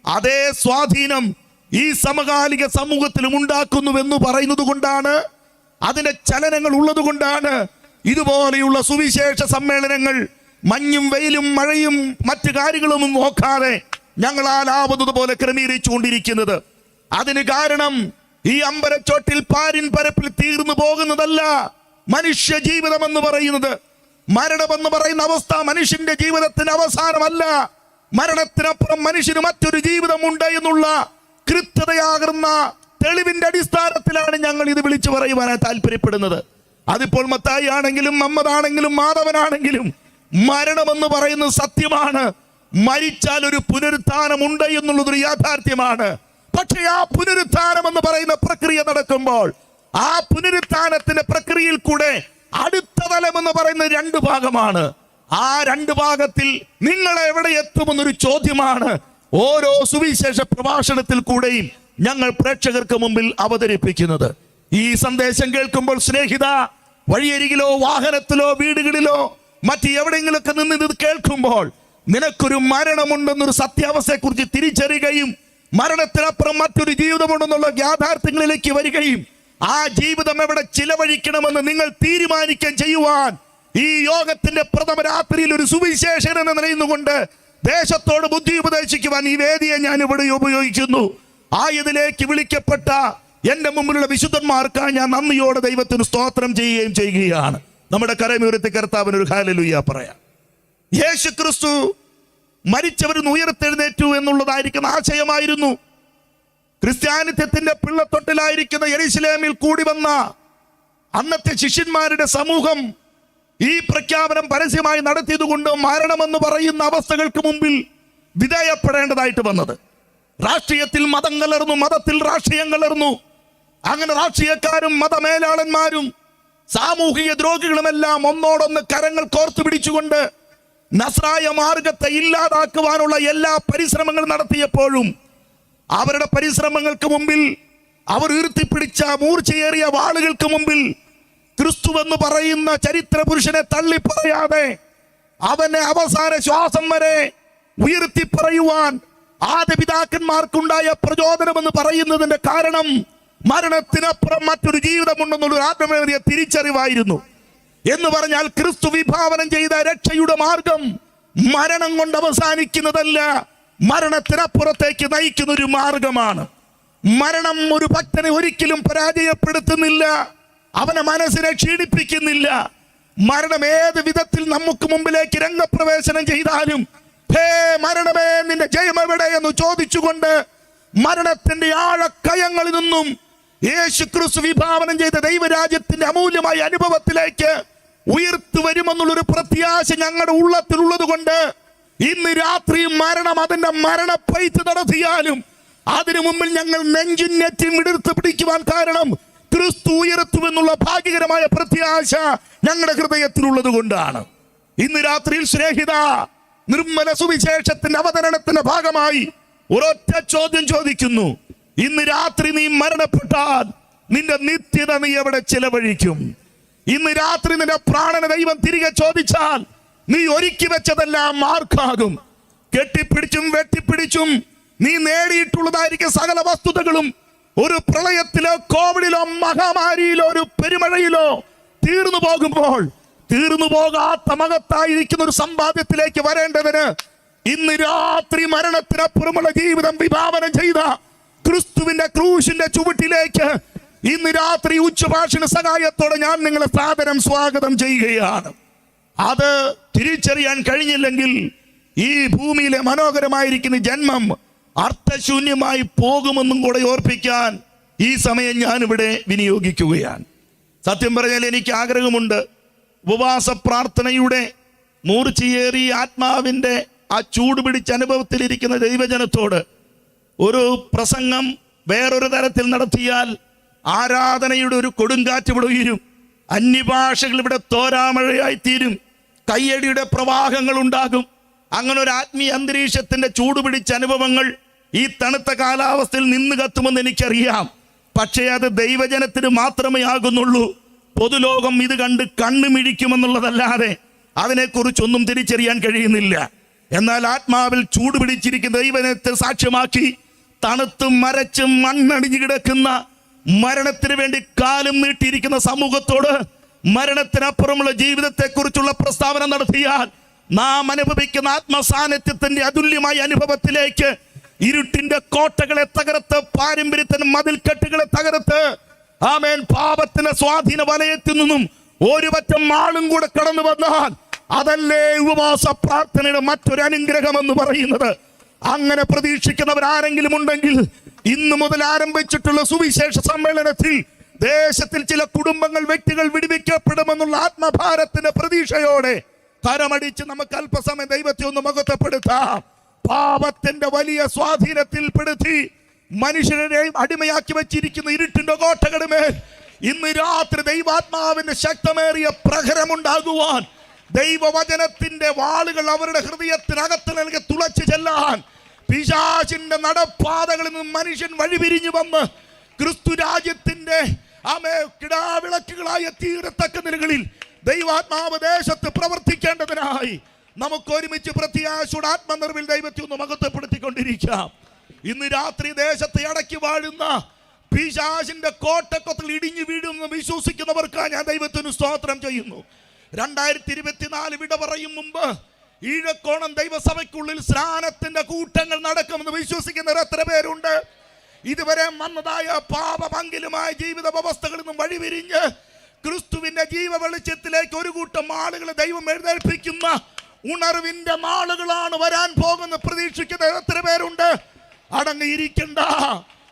അതേ സ്വാധീനം ഈ സമകാലിക സമൂഹത്തിലും ഉണ്ടാക്കുന്നുവെന്ന് പറയുന്നത് കൊണ്ടാണ്, അതിന്റെ ചലനങ്ങൾ ഉള്ളത് കൊണ്ടാണ് ഇതുപോലെയുള്ള സുവിശേഷ സമ്മേളനങ്ങൾ മഞ്ഞും വെയിലും മഴയും മറ്റു കാര്യങ്ങളൊന്നും നോക്കാതെ ഞങ്ങളാലാവുന്നത് പോലെ ക്രമീകരിച്ചുകൊണ്ടിരിക്കുന്നത്. അതിന് കാരണം ഈ അമ്പരച്ചോട്ടിൽ പാരിൻ പരപ്പിൽ തീർന്നു പോകുന്നതല്ല മനുഷ്യ ജീവിതം എന്ന് പറയുന്നത്. മരണമെന്ന് പറയുന്ന അവസ്ഥ മനുഷ്യന്റെ ജീവിതത്തിന് അവസാനമല്ല. മരണത്തിനപ്പുറം മനുഷ്യന് മറ്റൊരു ജീവിതമുണ്ട് എന്നുള്ള കൃത്യതയാകുന്ന തെളിവിന്റെ അടിസ്ഥാനത്തിലാണ് ഞങ്ങൾ ഇത് വിളിച്ചു പറയുവാനായി താല്പര്യപ്പെടുന്നത്. അതിപ്പോൾ മത്തായി ആണെങ്കിലും മമ്മദാണെങ്കിലും മാധവനാണെങ്കിലും മരണമെന്ന് പറയുന്നത് സത്യമാണ്. മരിച്ചാൽ ഒരു പുനരുത്ഥാനമുണ്ട് എന്നുള്ളതൊരു യാഥാർത്ഥ്യമാണ്. പക്ഷെ ആ പുനരുത്ഥാനം എന്ന് പറയുന്ന പ്രക്രിയ നടക്കുമ്പോൾ ആ പുനരുത്ഥാനത്തിന്റെ പ്രക്രിയയിൽ കൂടെ അടുത്ത തലം എന്ന് പറയുന്നത് 2 ഭാഗമാണ്. ആ 2 ഭാഗത്തിൽ നിങ്ങൾ എവിടെ എത്തുമെന്നൊരു ചോദ്യമാണ് ഓരോ സുവിശേഷ പ്രഭാഷണത്തിൽ കൂടെയും ഞങ്ങൾ പ്രേക്ഷകർക്ക് മുമ്പിൽ അവതരിപ്പിക്കുന്നത്. ഈ സന്ദേശം കേൾക്കുമ്പോൾ സ്നേഹിത, വഴിയരികിലോ വാഹനത്തിലോ വീടുകളിലോ മറ്റ് എവിടെയെങ്കിലൊക്കെ നിന്ന് ഇത് കേൾക്കുമ്പോൾ നിനക്കൊരു മരണമുണ്ടെന്നൊരു സത്യാവസ്ഥയെ കുറിച്ച് തിരിച്ചറിയുകയും മരണത്തിനപ്പുറം മറ്റൊരു ജീവിതമുണ്ടെന്നുള്ള യാഥാർത്ഥ്യങ്ങളിലേക്ക് വരികയും ആ ജീവിതം എവിടെ ചിലവഴിക്കണമെന്ന് നിങ്ങൾ തീരുമാനിക്കാൻ ചെയ്യുവാൻ ഈ യോഗത്തിന്റെ പ്രഥമ രാത്രിയിൽ ഒരു സുവിശേഷകൻ എന്ന് നിലയുന്നുകൊണ്ട് ദേശത്തോട് ബുദ്ധി ഉപദേശിക്കുവാൻ ഈ വേദിയെ ഞാൻ ഇവിടെ ഉപയോഗിക്കുന്നു. ആയതിലേക്ക് വിളിക്കപ്പെട്ട എന്റെ മുമ്പിലുള്ള വിശുദ്ധന്മാർക്കായി ഞാൻ നന്ദിയോടെ ദൈവത്തിന് സ്തോത്രം ചെയ്യുകയും ചെയ്യുകയാണ്. നമ്മുടെ കരമുയർത്തി കർത്താവിന് ഒരു ഹല്ലേലൂയ പറയാം. യേശു ക്രിസ്തു മരിച്ചവരിൽ ഉയർത്തെഴുന്നേറ്റു എന്നുള്ളതായിരിക്കുന്ന ആശയമായിരുന്നു ക്രിസ്ത്യാനിത്വത്തിന്റെ പിള്ളത്തൊട്ടിലായിരിക്കുന്ന യെരുശലേമിൽ കൂടി വന്ന അന്നത്തെ ശിഷ്യന്മാരുടെ സമൂഹം ഈ പ്രഖ്യാപനം പരസ്യമായി നടത്തിയതുകൊണ്ട് മരണമെന്ന് പറയുന്ന അവസ്ഥകൾക്ക് മുമ്പിൽ വിധേയപ്പെടേണ്ടതായിട്ട് വന്നത്. രാഷ്ട്രീയത്തിൽ മതം കലർന്നു, മതത്തിൽ രാഷ്ട്രീയം കലർന്നു. അങ്ങനെ രാഷ്ട്രീയക്കാരും മതമേലാളന്മാരും സാമൂഹിക ദ്രോഹികളുമെല്ലാം ഒന്നോടൊന്ന് കരങ്ങൾ കോർത്തു പിടിച്ചുകൊണ്ട് നസ്രായ മാർഗത്തെ ഇല്ലാതാക്കുവാനുള്ള എല്ലാ പരിശ്രമങ്ങളും നടത്തിയപ്പോഴും അവരുടെ പരിശ്രമങ്ങൾക്ക് മുമ്പിൽ, അവർ ഉയർത്തിപ്പിടിച്ച മൂർച്ചയേറിയ വാളുകൾക്ക് മുമ്പിൽ ക്രിസ്തു എന്ന് പറയുന്ന ചരിത്ര പുരുഷനെ തള്ളിപ്പറയാതെ അവനെ അവസാന ശ്വാസം വരെ ഉയർത്തി പറയുവാൻ ആദ്യ പിതാക്കന്മാർക്കുണ്ടായ പ്രചോദനം എന്ന് പറയുന്നതിന്റെ കാരണം മരണത്തിനപ്പുറം മറ്റൊരു ജീവിതമുണ്ടെന്നുള്ള ആത്മീയ തിരിച്ചറിവായിരുന്നു. എന്ന് പറഞ്ഞാൽ ക്രിസ്തു വിഭാവനം ചെയ്ത രക്ഷയുടെ മാർഗം മരണം കൊണ്ട് അവസാനിക്കുന്നതല്ല, മരണത്തിനപ്പുറത്തേക്ക് നയിക്കുന്ന ഒരു മാർഗമാണ്. മരണം ഒരു ഭക്തനെ ഒരിക്കലും പരാജയപ്പെടുത്തുന്നില്ല, അവനെ മനസ്സിനെ ക്ഷീണിപ്പിക്കുന്നില്ല. മരണം ഏത് വിധത്തിൽ നമുക്ക് മുമ്പിലേക്ക് രംഗപ്രവേശനം ചെയ്താലും ഹേ മരണമേ നിന്റെ ജയം എവിടെ എന്ന് ചോദിച്ചുകൊണ്ട് മരണത്തിന്റെ ആഴക്കയങ്ങളിൽ നിന്നും യേശു ക്രിസ്തു വിഭാവനം ചെയ്ത ദൈവരാജ്യത്തിന്റെ അമൂല്യമായ അനുഭവത്തിലേക്ക് ഉയർത്തു വരുമെന്നുള്ളൊരു പ്രത്യാശ ഞങ്ങളുടെ ഉള്ളത്തിലുള്ളത് കൊണ്ട് ഇന്ന് രാത്രി മരണം അതിന്റെ മരണപ്പെയ്ത്ത് നടത്തിയാലും അതിനു മുമ്പിൽ ഞങ്ങൾ നെഞ്ചും നെറ്റും എടുത്ത് പിടിക്കുവാൻ കാരണം ക്രിസ്തു ഉയർത്തുമെന്നുള്ള ഭാഗ്യകരമായ പ്രത്യാശ ഞങ്ങളുടെ ഹൃദയത്തിലുള്ളത് കൊണ്ടാണ്. ഇന്ന് രാത്രിയിൽ സ്നേഹിത, നിർമ്മല സുവിശേഷത്തിന്റെ അവതരണത്തിന്റെ ഭാഗമായി ഒരൊറ്റ ചോദ്യം ചോദിക്കുന്നു. ഇന്ന് രാത്രി നീ മരണപ്പെട്ടാൽ നിന്റെ നിത്യത നീ എവിടെ ചിലവഴിക്കും? ഇന്ന് രാത്രി നിന്റെ പ്രാണനെ ദൈവം തിരികെ ചോദിച്ചാൽ നീ ഒരുക്കി വെച്ചതെല്ലാം ആർക്കാകും? കെട്ടിപ്പിടിച്ചും വെട്ടിപ്പിടിച്ചും നീ നേടിയിട്ടുള്ളതായിരിക്കും സകല വസ്തുതകളും ഒരു പ്രളയത്തിലോ കോവിഡിലോ മഹാമാരിയിലോ ഒരു പെരുമഴയിലോ തീർന്നു പോകുമ്പോൾ തീർന്നു പോകാത്ത മകത്തായിരിക്കുന്ന ഒരു സമ്പാദ്യത്തിലേക്ക് വരേണ്ടതിന് ഇന്ന് രാത്രി മരണത്തിനപ്പുറമുള്ള ജീവിതം വിഭാവനം ചെയ്ത ക്രിസ്തുവിന്റെ ക്രൂശിന്റെ ചുവട്ടിലേക്ക് ഇന്ന് രാത്രി ഉച്ചഭാഷണ സഹായത്തോടെ ഞാൻ നിങ്ങളെ സാദരം സ്വാഗതം ചെയ്യുകയാണ്. അത് തിരിച്ചറിയാൻ കഴിഞ്ഞില്ലെങ്കിൽ ഈ ഭൂമിയിലെ മനോഹരമായിരിക്കുന്ന ജന്മം അർത്ഥശൂന്യമായി പോകുമെന്നും കൂടെ ഓർപ്പിക്കാൻ ഈ സമയം ഞാനിവിടെ വിനിയോഗിക്കുകയാണ്. സത്യം പറഞ്ഞാൽ എനിക്ക് ആഗ്രഹമുണ്ട്, ഉപവാസ പ്രാർത്ഥനയുടെ മൂർച്ചയേറിയ ആത്മാവിൻ്റെ ആ ചൂട് പിടിച്ച അനുഭവത്തിലിരിക്കുന്ന ദൈവജനത്തോട് ഒരു പ്രസംഗം വേറൊരു തരത്തിൽ നടത്തിയാൽ ആരാധനയുടെ ഒരു കൊടുങ്കാറ്റ് ഇവിടെ ഉയരും, അന്യഭാഷകൾ ഇവിടെ തോരാമഴയായിത്തീരും, കയ്യടിയുടെ പ്രവാഹങ്ങൾ ഉണ്ടാകും. അങ്ങനെ ഒരു ആത്മീയ അന്തരീക്ഷത്തിന്റെ ചൂടുപിടിച്ച അനുഭവങ്ങൾ ഈ തണുത്ത കാലാവസ്ഥയിൽ നിന്ന് കത്തുമെന്ന് എനിക്കറിയാം. പക്ഷേ അത് ദൈവജനത്തിന് മാത്രമേ ആകുന്നുള്ളൂ. പൊതുലോകം ഇത് കണ്ട് കണ്ണുമിഴിക്കുമെന്നുള്ളതല്ലാതെ അതിനെക്കുറിച്ചൊന്നും തിരിച്ചറിയാൻ കഴിയുന്നില്ല. എന്നാൽ ആത്മാവിൽ ചൂടുപിടിച്ചിരിക്കുന്ന ദൈവജനത്തെ സാക്ഷ്യമാക്കി തണുത്തും മരച്ചും മണ്ണടിഞ്ഞു കിടക്കുന്ന മരണത്തിന് വേണ്ടി കാലം നീട്ടിയിരിക്കുന്ന സമൂഹത്തോട് മരണത്തിനപ്പുറമുള്ള ജീവിതത്തെക്കുറിച്ചുള്ള പ്രസ്താവന നടത്തിയാൽ നാം അനുഭവിക്കുന്ന ആത്മസാന്നിധ്യത്തിന്റെ അതുല്യമായ അനുഭവത്തിലേക്ക് ഇരുട്ടിന്റെ കോട്ടകളെ തകർത്ത്, പാരമ്പര്യത്തിന്റെ മതിൽക്കെട്ടുകളെ തകർത്ത്, ആമേൻ, പാപത്തിന്റെ സ്വാധീന വലയത്തിൽ നിന്നും ഒരു പറ്റം ആളും കൂടെ കടന്നു വന്നാൽ അതല്ലേ ഉപവാസ പ്രാർത്ഥനയുടെ മറ്റൊരു അനുഗ്രഹം എന്ന് പറയുന്നത്. അങ്ങനെ പ്രതീക്ഷിക്കുന്നവർ ആരെങ്കിലും ഉണ്ടെങ്കിൽ ഇന്നു മുതൽ ആരംഭിച്ചിട്ടുള്ള സുവിശേഷ സമ്മേളനത്തിൽ ദേശത്തിൽ ചില കുടുംബങ്ങൾ, വ്യക്തികൾ വിടുവിക്കപ്പെടുമെന്നുള്ള ആത്മഭാരത്തിന്റെ പ്രതീക്ഷയോടെ തരമടിച്ച് നമുക്ക് അല്പസമയം ദൈവത്തെ ഒന്ന് മഹത്വപ്പെടുത്താം. പാപത്തിന്റെ വലിയ സ്വാധീനത്തിൽപ്പെടുത്തി മനുഷ്യരെ അടിമയാക്കി വെച്ചിരിക്കുന്ന ഇരുട്ടിന്റെ കോട്ടകളുടെ മേൽ ഇന്ന് രാത്രി ദൈവാത്മാവിന്റെ ശക്തമേറിയ പ്രഹരമുണ്ടാകുവാൻ, ദൈവവചനത്തിന്റെ വാളുകൾ അവരുടെ ഹൃദയത്തിനകത്ത് നൽകി തുളച്ചു ചെല്ലാൻ, പിശാചിന്റെ നടപ്പാതകളിൽ നിന്ന് മനുഷ്യൻ വഴിപിരിഞ്ഞു വന്ന് ക്രിസ്തു രാജ്യത്തിന്റെ കിടാവിളക്കുകളായ തീരത്തക്ക നിലകളിൽ ദൈവാത്മാവ് ദേശത്ത് പ്രവർത്തിക്കേണ്ടതിനായി നമുക്ക് ഒരുമിച്ച് പ്രത്യാശയുടെ ആത്മനിർവിൽ ദൈവത്തെ ഒന്ന് മഹത്വപ്പെടുത്തിക്കൊണ്ടിരിക്കാം. ഇന്ന് രാത്രി ദേശത്തെ അടക്കി വാഴുന്ന പിശാചിന്റെ കോട്ടക്കൊത്തിൽ ഇടിഞ്ഞു വീഴുമെന്ന് വിശ്വസിക്കുന്നവർക്ക് ഞാൻ ദൈവത്തിന് സ്തോത്രം ചെയ്യുന്നു. 2024 വിട പറയും മുമ്പ് ഈഴക്കോണം ദൈവസഭയ്ക്കുള്ളിൽ സ്നാനത്തിന്റെ കൂട്ടങ്ങൾ നടക്കുമെന്ന് വിശ്വസിക്കുന്നവർ എത്ര പേരുണ്ട്? ഇതുവരെ വന്നതായ പാപമംഗലമായ ജീവിത വ്യവസ്ഥകളിൽ നിന്നും വഴിവിരിഞ്ഞ് ക്രിസ്തുവിന്റെ ജീവ വെളിച്ചത്തിലേക്ക് ഒരു കൂട്ടം ആളുകളെ ദൈവം എഴുന്നേൽപ്പിക്കുന്ന ഉണർവിന്റെ നാളുകളാണ് വരാൻ പോകുന്ന പ്രതീക്ഷിക്കുന്ന എത്ര പേരുണ്ട്? അടങ്ങിയിരിക്കണ്ട.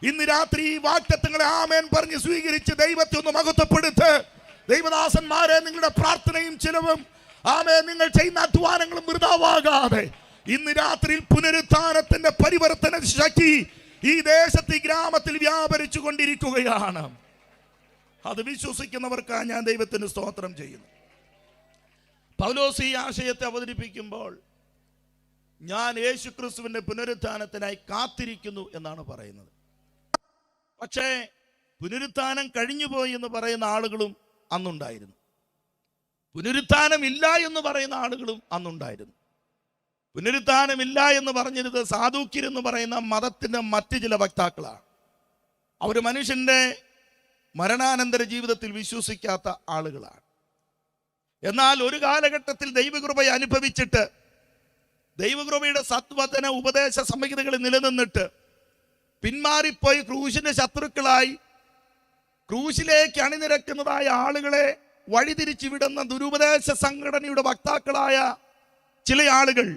ഇന്ന് രാത്രി ഈ വാഗ്ദത്തങ്ങളെ ആമേൻ പറഞ്ഞ് സ്വീകരിച്ച് ദൈവത്തെ ഒന്ന് മഹത്വപ്പെടുത്ത്. ദൈവദാസന്മാരെ, നിങ്ങളുടെ പ്രാർത്ഥനയും ചിലവും ആമേൻ നിങ്ങൾ ചെയ്യുന്ന അധ്വാനങ്ങളും വൃഥാവാകാതെ ഇന്ന് രാത്രിയിൽ പുനരുത്ഥാനത്തിന്റെ പരിവർത്തന ശക്തി ഈ ദേശത്ത്, ഈ ഗ്രാമത്തിൽ വ്യാപരിച്ചു കൊണ്ടിരിക്കുകയാണ്. അത് വിശ്വസിക്കുന്നവർക്ക് ഞാൻ ദൈവത്തിന് സ്തോത്രം ചെയ്യുന്നു. പൗലോസ് ഈ ആശയത്തെ അവതരിപ്പിക്കുമ്പോൾ ഞാൻ യേശുക്രിസ്തുവിന്റെ പുനരുത്ഥാനത്തിനായി കാത്തിരിക്കുന്നു എന്നാണ് പറയുന്നത്. പക്ഷേ പുനരുത്ഥാനം കഴിഞ്ഞുപോയി എന്ന് പറയുന്ന ആളുകളും അന്നുണ്ടായിരുന്നു. പുനരുത്ഥാനമില്ല എന്ന് പറയുന്ന ആളുകളും അന്നുണ്ടായിരുന്നു. പുനരുത്ഥാനമില്ല എന്ന് പറഞ്ഞിരുന്നത് സാധൂക്യരെന്ന് പറയുന്ന മതത്തിന്റെ മറ്റ് ചില വക്താക്കളാണ്. അവർ മനുഷ്യന്റെ മരണാനന്തര ജീവിതത്തിൽ വിശ്വസിക്കാത്ത ആളുകളാണ്. എന്നാൽ ഒരു കാലഘട്ടത്തിൽ ദൈവകൃപയെ അനുഭവിച്ചിട്ട് ദൈവകൃപയുടെ സത്വചന ഉപദേശ സംഹിതകളിൽ നിലനിന്നിട്ട് പിന്മാറിപ്പോയി ക്രൂശിന്റെ ശത്രുക്കളായി ക്രൂശിലേക്ക് അണിനിരക്കുന്നതായ ആളുകളെ വഴിതിരിച്ചു വിടുന്ന ദുരുപദേശ സംഘടനയുടെ വക്താക്കളായ ചില ആളുകൾ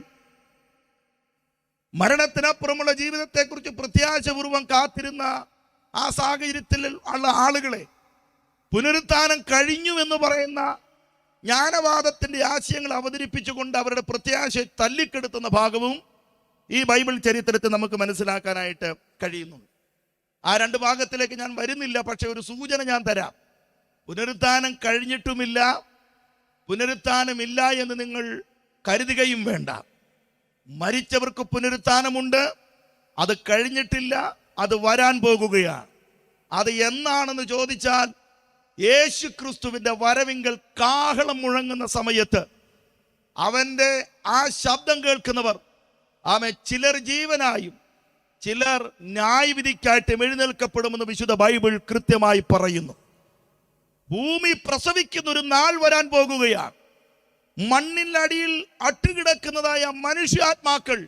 മരണത്തിനപ്പുറമുള്ള ജീവിതത്തെക്കുറിച്ച് പ്രത്യാശപൂർവം കാത്തിരുന്ന ആ സാഹചര്യത്തിൽ ഉള്ള ആളുകളെ പുനരുത്ഥാനം കഴിഞ്ഞു എന്ന് പറയുന്ന ജ്ഞാനവാദത്തിന്റെ ആശയങ്ങൾ അവതരിപ്പിച്ചുകൊണ്ട് അവരുടെ പ്രത്യാശയെ തല്ലിക്കെടുത്തുന്ന ഭാഗവും ഈ ബൈബിൾ ചരിത്രത്തിൽ നമുക്ക് മനസ്സിലാക്കാനായിട്ട് കഴിയുന്നുണ്ട്. ആ രണ്ട് ഭാഗത്തിലേക്ക് ഞാൻ വരുന്നില്ല. പക്ഷെ ഒരു സൂചന ഞാൻ തരാം. പുനരുത്ഥാനം കഴിഞ്ഞിട്ടുമില്ല, പുനരുത്ഥാനമില്ല എന്ന് നിങ്ങൾ കരുതുകയും വേണ്ട. മരിച്ചവർക്ക് പുനരുത്ഥാനമുണ്ട്. അത് കഴിഞ്ഞിട്ടില്ല, അത് വരാൻ പോകുകയാണ്. അത് എന്നാണെന്ന് ചോദിച്ചാൽ യേശു ക്രിസ്തുവിന്റെ വരവിങ്കൽ കാഹളം മുഴങ്ങുന്ന സമയത്ത് അവന്റെ ആ ശബ്ദം കേൾക്കുന്നവർ ചിലർ ജീവനായും ചിലർ ന്യായവിധിക്കായിട്ടും എഴുന്നേൽക്കപ്പെടുമെന്ന് വിശുദ്ധ ബൈബിൾ കൃത്യമായി പറയുന്നു. ഭൂമി പ്രസവിക്കുന്ന ഒരു നാൾ വരാൻ പോകുകയാണ്. മണ്ണിനടിയിൽ അട്ടുകിടക്കുന്നതായ മനുഷ്യാത്മാക്കൾ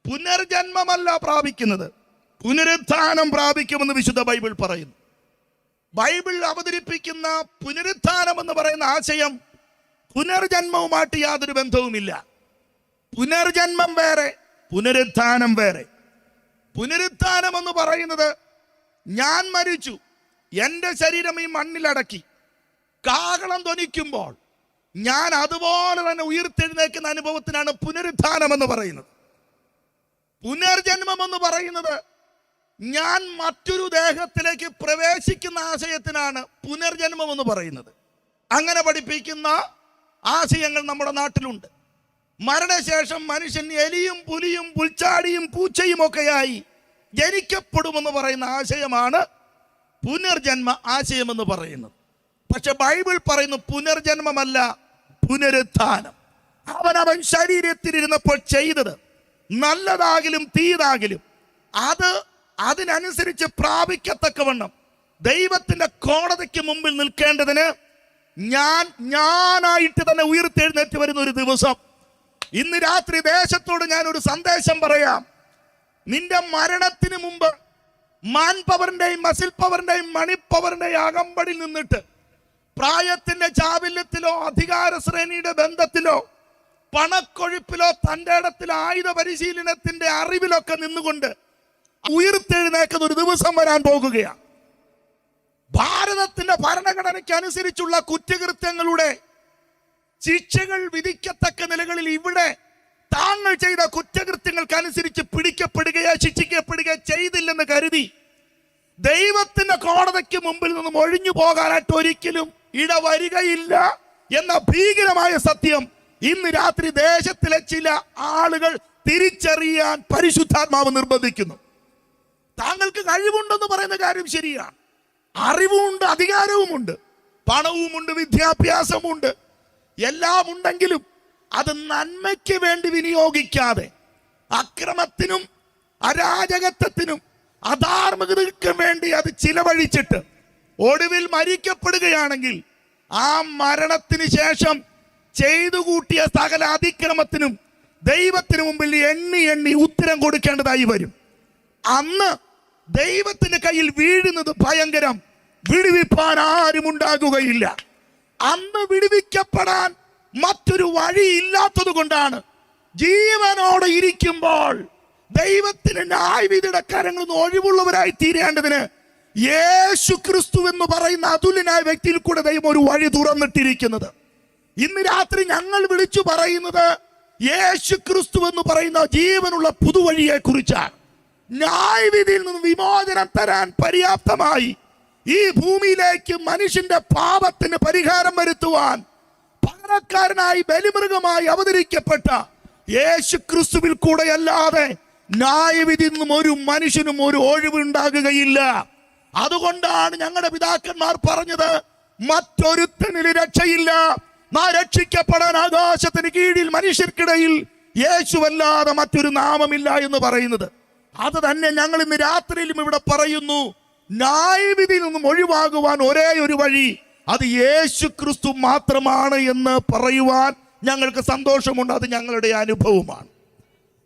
പുനർജന്മമല്ല പ്രാപിക്കുന്നത്, പുനരുത്ഥാനം പ്രാപിക്കുമെന്ന് വിശുദ്ധ ബൈബിൾ പറയുന്നു. ബൈബിൾ അവതരിപ്പിക്കുന്ന പുനരുത്ഥാനം എന്ന് പറയുന്ന ആശയം പുനർജന്മവുമായിട്ട് യാതൊരു ബന്ധവുമില്ല. പുനർജന്മം വേറെ, പുനരുത്ഥാനം വേറെ. പുനരുത്ഥാനം എന്ന് പറയുന്നത് ഞാൻ മരിച്ചു, എൻ്റെ ശരീരം ഈ മണ്ണിലടക്കി കാഹളം ധ്വനിക്കുമ്പോൾ ഞാൻ അതുപോലെ തന്നെ ഉയർത്തെഴുന്നേക്കുന്ന അനുഭവത്തിനാണ് പുനരുത്ഥാനം എന്ന് പറയുന്നത്. പുനർജന്മം എന്ന് പറയുന്നത് ഞാൻ മറ്റൊരു ദേഹത്തിലേക്ക് പ്രവേശിക്കുന്ന ആശയത്തിനാണ് പുനർജന്മം എന്ന് പറയുന്നത്. അങ്ങനെ പഠിപ്പിക്കുന്ന ആശയങ്ങൾ നമ്മുടെ നാട്ടിലുണ്ട്. മരണശേഷം മനുഷ്യൻ എലിയും പുലിയും പുൽച്ചാടിയും പൂച്ചയും ഒക്കെയായി ജനിക്കപ്പെടുമെന്ന് പറയുന്ന ആശയമാണ് പുനർജന്മ ആശയമെന്ന് പറയുന്നത്. പക്ഷെ ബൈബിൾ പറയുന്നു പുനർജന്മമല്ല, പുനരുത്ഥാനം. അവൻ ശരീരത്തിലിരുന്നപ്പോൾ ചെയ്തത് നല്ലതാകിലും തീയതാകിലും അതിനനുസരിച്ച് പ്രാപിക്കത്തക്കവണ്ണം ദൈവത്തിന്റെ കോടതിക്ക് മുമ്പിൽ നിൽക്കേണ്ടതിന് ഞാനായിട്ട് തന്നെ ഉയർത്തെഴുന്നേറ്റ് വരുന്ന ഒരു ദിവസം ഇന്ന് രാത്രി ദേശത്തോട് ഞാൻ ഒരു സന്ദേശം പറയാം. നിന്റെ മരണത്തിന് മുമ്പ് മാൻ പവറിന്റെയും മസിൽ പവറിന്റെയും മണി പവറിന്റെയും അകമ്പടി നിന്നിട്ട് പ്രായത്തിന്റെ ചാബല്യത്തിലോ അധികാര ശ്രേണിയുടെ ബന്ധത്തിലോ പണക്കൊഴുപ്പിലോ തന്റെ ഇടത്തിലോ ആയുധ പരിശീലനത്തിന്റെ അറിവിലൊക്കെ നിന്നുകൊണ്ട് ഉയർത്തെഴുന്നേക്കുന്ന ഒരു ദിവസം വരാൻ പോകുകയാണ്. ഭാരതത്തിന്റെ ഭരണഘടനയ്ക്ക് അനുസരിച്ചുള്ള കുറ്റകൃത്യങ്ങളുടെ ശിക്ഷകൾ വിധിക്കത്തക്ക നിലകളിൽ ഇവിടെ താങ്കൾ ചെയ്ത കുറ്റകൃത്യങ്ങൾക്കനുസരിച്ച് പിടിക്കപ്പെടുകയോ ശിക്ഷിക്കപ്പെടുകയോ ചെയ്തില്ലെന്ന് കരുതി ദൈവത്തിന്റെ കോടതിക്ക് മുമ്പിൽ നിന്നും ഒഴിഞ്ഞു പോകാനായിട്ട് ഒരിക്കലും ഇടവരികയില്ല എന്ന ഭീകരമായ സത്യം ഇന്ന് രാത്രി ദേശത്തിലെ ചില ആളുകൾ തിരിച്ചറിയാൻ പരിശുദ്ധാത്മാവ് നിർബന്ധിക്കുന്നു. താങ്കൾക്ക് കഴിവുണ്ടെന്ന് പറയുന്ന കാര്യം ശരിയാണ്. അറിവുമുണ്ട്, അധികാരവുമുണ്ട്, പണവുമുണ്ട്, വിദ്യാഭ്യാസമുണ്ട്, എല്ലാം ഉണ്ടെങ്കിലും അത് നന്മയ്ക്ക് വേണ്ടി വിനിയോഗിക്കാതെ അക്രമത്തിനും അരാജകത്വത്തിനും അധാർമികതയ്ക്കും വേണ്ടി അത് ചിലവഴിച്ചിട്ട് ഒടുവിൽ മരിക്കപ്പെടുകയാണെങ്കിൽ ആ മരണത്തിന് ശേഷം ചെയ്തു കൂട്ടിയ സകല അതിക്രമത്തിനും ദൈവത്തിന് മുമ്പിൽ എണ്ണി എണ്ണി ഉത്തരം കൊടുക്കേണ്ടതായി വരും. അന്ന് ദൈവത്തിന്റെ കയ്യിൽ വീഴുന്നത് ഭയങ്കരം. വിടുവിപ്പാൻ ആരും ഉണ്ടാകുകയില്ല. അന്ന് വിടുവിക്കപ്പെടാൻ മറ്റൊരു വഴി ഇല്ലാത്തത് കൊണ്ടാണ് ജീവനോടെ ഇരിക്കുമ്പോൾ ദൈവത്തിന്റെ ന്യായവിധിയുടെ കരങ്ങളിൽ നിന്ന് ഒഴിവുള്ളവരായി തീരേണ്ടതിന് യേശു ക്രിസ്തു എന്ന് പറയുന്ന അതുല്യനായ വ്യക്തിയിൽ കൂടെ ദൈവം ഒരു വഴി തുറന്നിട്ടിരിക്കുന്നത്. ഇന്ന് രാത്രി ഞങ്ങൾ വിളിച്ചു പറയുന്നത് യേശു ക്രിസ്തു എന്ന് പറയുന്ന ജീവനുള്ള പുതുവഴിയെ കുറിച്ചാണ്. ന്യായവിധിയിൽ നിന്ന് വിമോചനം തരാൻ പര്യാപ്തമായി ഈ ഭൂമിയിലേക്ക് മനുഷ്യന്റെ പാപത്തിന് പരിഹാരം വരുത്തുവാൻ പകരക്കാരനായി ബലിമൃഗമായി അവതരിക്കപ്പെട്ട യേശു ക്രിസ്തുവിൽ കൂടെ അല്ലാതെ ന്യായവിധിയിൽ നിന്നും ഒരു മനുഷ്യനും ഒരു ഒഴിവുണ്ടാകുകയില്ല. അതുകൊണ്ടാണ് ഞങ്ങളുടെ പിതാക്കന്മാർ പറഞ്ഞത് മറ്റൊരുത്തനിൽ രക്ഷയില്ല, രക്ഷിക്കപ്പെടാൻ ആകാശത്തിന് കീഴിൽ മനുഷ്യർക്കിടയിൽ യേശുവല്ലാതെ മറ്റൊരു നാമമില്ല എന്ന് പറയുന്നത്. അത് തന്നെ ഞങ്ങൾ ഇന്ന് രാത്രിയിലും ഇവിടെ പറയുന്നു. ന്യായവിധിയിൽ നിന്നും ഒഴിവാകുവാൻ ഒരേ ഒരു വഴി, അത് യേശു ക്രിസ്തു മാത്രമാണ് എന്ന് പറയുവാൻ ഞങ്ങൾക്ക് സന്തോഷമുണ്ട്. അത് ഞങ്ങളുടെ അനുഭവമാണ്.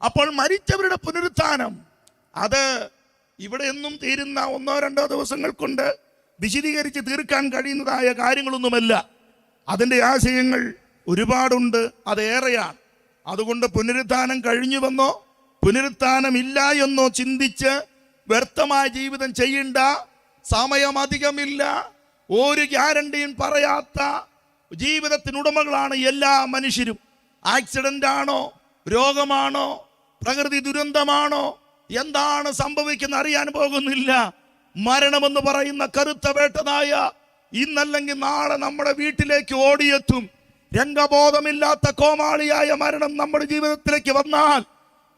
അപ്പോൾ മരിച്ചവരുടെ പുനരുത്ഥാനം അത് ഇവിടെ എന്നും തീരുന്ന 1-2 ദിവസങ്ങൾ കൊണ്ട് വിശദീകരിച്ച് തീർക്കാൻ കഴിയുന്നതായ കാര്യങ്ങളൊന്നുമല്ല. അതിൻ്റെ ആശയങ്ങൾ ഒരുപാടുണ്ട്, അതേറെയാണ്. അതുകൊണ്ട് പുനരുത്ഥാനം കഴിഞ്ഞുവെന്നോ പുനരുത്ഥാനമില്ല എന്നോ ചിന്തിച്ച് വ്യർത്ഥമായ ജീവിതം ചെയ്യേണ്ട. സമയം അധികമില്ല. ഒരു ഗ്യാരണ്ടിയും പറയാത്ത ജീവിതത്തിനുടമകളാണ് എല്ലാ മനുഷ്യരും. ആക്സിഡന്റ് ആണോ, രോഗമാണോ, പ്രകൃതി ദുരന്തമാണോ, എന്താണ് സംഭവിക്കുന്ന അറിയാൻ പോകുന്നില്ല. മരണമെന്ന് പറയുന്ന കറുത്ത വേട്ടനായ ഇന്നല്ലെങ്കിൽ നാളെ നമ്മുടെ വീട്ടിലേക്ക് ഓടിയെത്തും. രംഗബോധമില്ലാത്ത കോമാളിയായ മരണം നമ്മുടെ ജീവിതത്തിലേക്ക് വന്നാൽ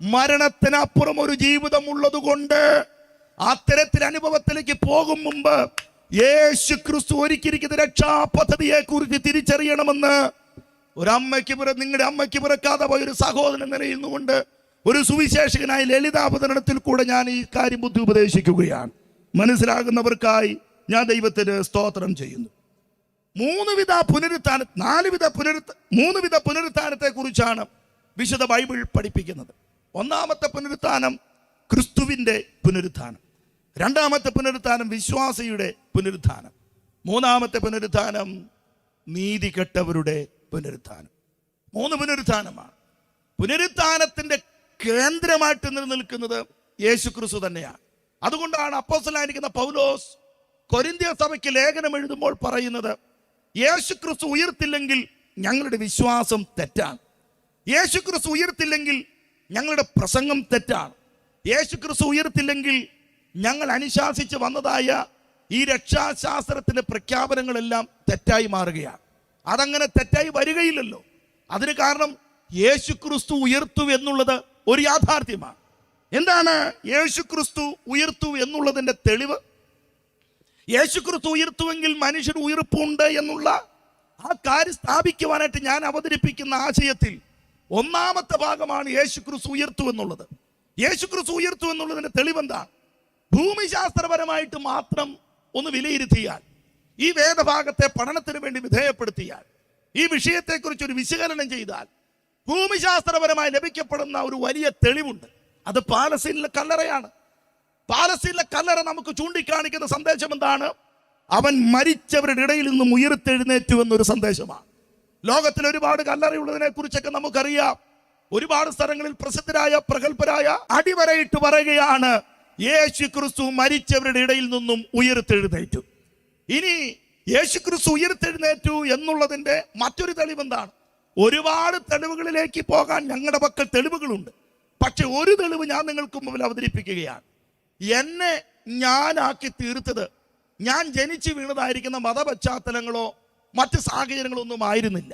മരണത്തിനപ്പുറം ഒരു ജീവിതം ഉള്ളത് കൊണ്ട് അത്തരത്തിൽ അനുഭവത്തിലേക്ക് പോകും മുമ്പ് യേശു ക്രിസ്തു ഒരുക്കിയിരിക്കുന്ന രക്ഷാ പദ്ധതിയെ കുറിച്ച് തിരിച്ചറിയണമെന്ന് ഒരമ്മയ്ക്ക് നിങ്ങളുടെ അമ്മയ്ക്ക് പിറക്കാതെ പോയ ഒരു സഹോദരൻ നിലയിൽ നിന്നുകൊണ്ട് ഒരു സുവിശേഷകനായ ലളിതാവതരണത്തിൽ കൂടെ ഞാൻ ഈ കാര്യം ബുദ്ധി ഉപദേശിക്കുകയാണ്. മനസ്സിലാകുന്നവർക്കായി ഞാൻ ദൈവത്തിന് സ്തോത്രം ചെയ്യുന്നു. മൂന്ന് വിധ പുനരുത്ഥാനത്തെ കുറിച്ചാണ് വിശുദ്ധ ബൈബിൾ പഠിപ്പിക്കുന്നത്. ഒന്നാമത്തെ പുനരുത്ഥാനം ക്രിസ്തുവിന്റെ പുനരുത്ഥാനം. രണ്ടാമത്തെ പുനരുത്ഥാനം വിശ്വാസിയുടെ പുനരുത്ഥാനം. മൂന്നാമത്തെ പുനരുത്ഥാനം നീതി കെട്ടവരുടെ പുനരുത്ഥാനം. 3 പുനരുത്ഥാനമാണ്. പുനരുത്ഥാനത്തിന്റെ കേന്ദ്രമായിട്ട് നിലനിൽക്കുന്നത് യേശു ക്രിസ്തു തന്നെയാണ്. അതുകൊണ്ടാണ് അപ്പോസ്തലനായിരിക്കുന്ന പൗലോസ് കൊരിന്ത്യ സഭയ്ക്ക് ലേഖനം എഴുതുമ്പോൾ പറയുന്നത്, യേശു ക്രിസ്തു ഉയർത്തില്ലെങ്കിൽ ഞങ്ങളുടെ വിശ്വാസം തെറ്റാണ്. യേശു ക്രിസ്തു ഉയർത്തില്ലെങ്കിൽ ഞങ്ങളുടെ പ്രസംഗം തെറ്റാണ്. യേശു ക്രിസ്തു ഉയർത്തില്ലെങ്കിൽ ഞങ്ങൾ അനുശാസിച്ച് വന്നതായ ഈ രക്ഷാശാസ്ത്രത്തിന്റെ പ്രഖ്യാപനങ്ങളെല്ലാം തെറ്റായി മാറുകയാണ്. അതങ്ങനെ തെറ്റായി വരികയില്ലല്ലോ. അതിന് കാരണം യേശു ക്രിസ്തു ഉയർത്തു എന്നുള്ളത് ഒരു യാഥാർത്ഥ്യമാണ്. എന്താണ് യേശു ക്രിസ്തു ഉയർത്തു എന്നുള്ളതിന്റെ തെളിവ്? യേശു ക്രിസ്തു ഉയർത്തുവെങ്കിൽ മനുഷ്യർ ഉയർപ്പുണ്ട് എന്നുള്ള ആ കാര്യം സ്ഥാപിക്കുവാനായിട്ട് ഞാൻ അവതരിപ്പിക്കുന്ന ആശയത്തിൽ ഒന്നാമത്തെ ഭാഗമാണ് യേശു ക്രിസ്തു ഉയർത്തു എന്നുള്ളത്. യേശു ക്രിസ്തു ഉയർത്തു എന്നുള്ളതിന്റെ തെളിവെന്താ? ഭൂമിശാസ്ത്രപരമായിട്ട് മാത്രം ഒന്ന് വിലയിരുത്തിയാൽ, ഈ വേദഭാഗത്തെ പഠനത്തിന് വേണ്ടി വിധേയപ്പെടുത്തിയാൽ, ഈ വിഷയത്തെക്കുറിച്ച് ഒരു വിശകലനം ചെയ്താൽ ഭൂമിശാസ്ത്രപരമായി ലഭിക്കപ്പെടുന്ന ഒരു വലിയ തെളിവുണ്ട്. അത് പാലസ്തീനിലെ കല്ലറയാണ്. പാലസ്തീനിലെ കല്ലറ നമുക്ക് ചൂണ്ടിക്കാണിക്കുന്ന സന്ദേശം എന്താണ്? അവൻ മരിച്ചവരുടെ ഇടയിൽ നിന്നും ഉയർത്തെഴുന്നേറ്റു എന്നൊരു സന്ദേശമാണ്. ലോകത്തിൽ ഒരുപാട് കല്ലറയുള്ളതിനെ കുറിച്ചൊക്കെ നമുക്കറിയാം. ഒരുപാട് സ്ഥലങ്ങളിൽ പ്രസിദ്ധരായ പ്രഗത്ഭരായ അടിവരയിട്ട് പറയുകയാണ്, യേശു ക്രിസ്തു മരിച്ചവരുടെ ഇടയിൽ നിന്നും ഉയർത്തെഴുന്നേറ്റു. ഇനി യേശു ക്രിസ്തു ഉയർത്തെഴുന്നേറ്റു എന്നുള്ളതിന്റെ മറ്റൊരു തെളിവ് എന്താണ്? ഒരുപാട് തെളിവുകളിലേക്ക് പോകാൻ ഞങ്ങളുടെ പക്കൽ തെളിവുകളുണ്ട്. പക്ഷെ ഒരു തെളിവ് ഞാൻ നിങ്ങൾക്ക് മുമ്പിൽ അവതരിപ്പിക്കുകയാണ്. എന്നെ ഞാനാക്കി തീർത്തത് ഞാൻ ജനിച്ചു വീണതായിരിക്കുന്ന മതപശ്ചാത്തലങ്ങളോ മറ്റ് സാഹചര്യങ്ങളോ ഒന്നും ആയിരുന്നില്ല.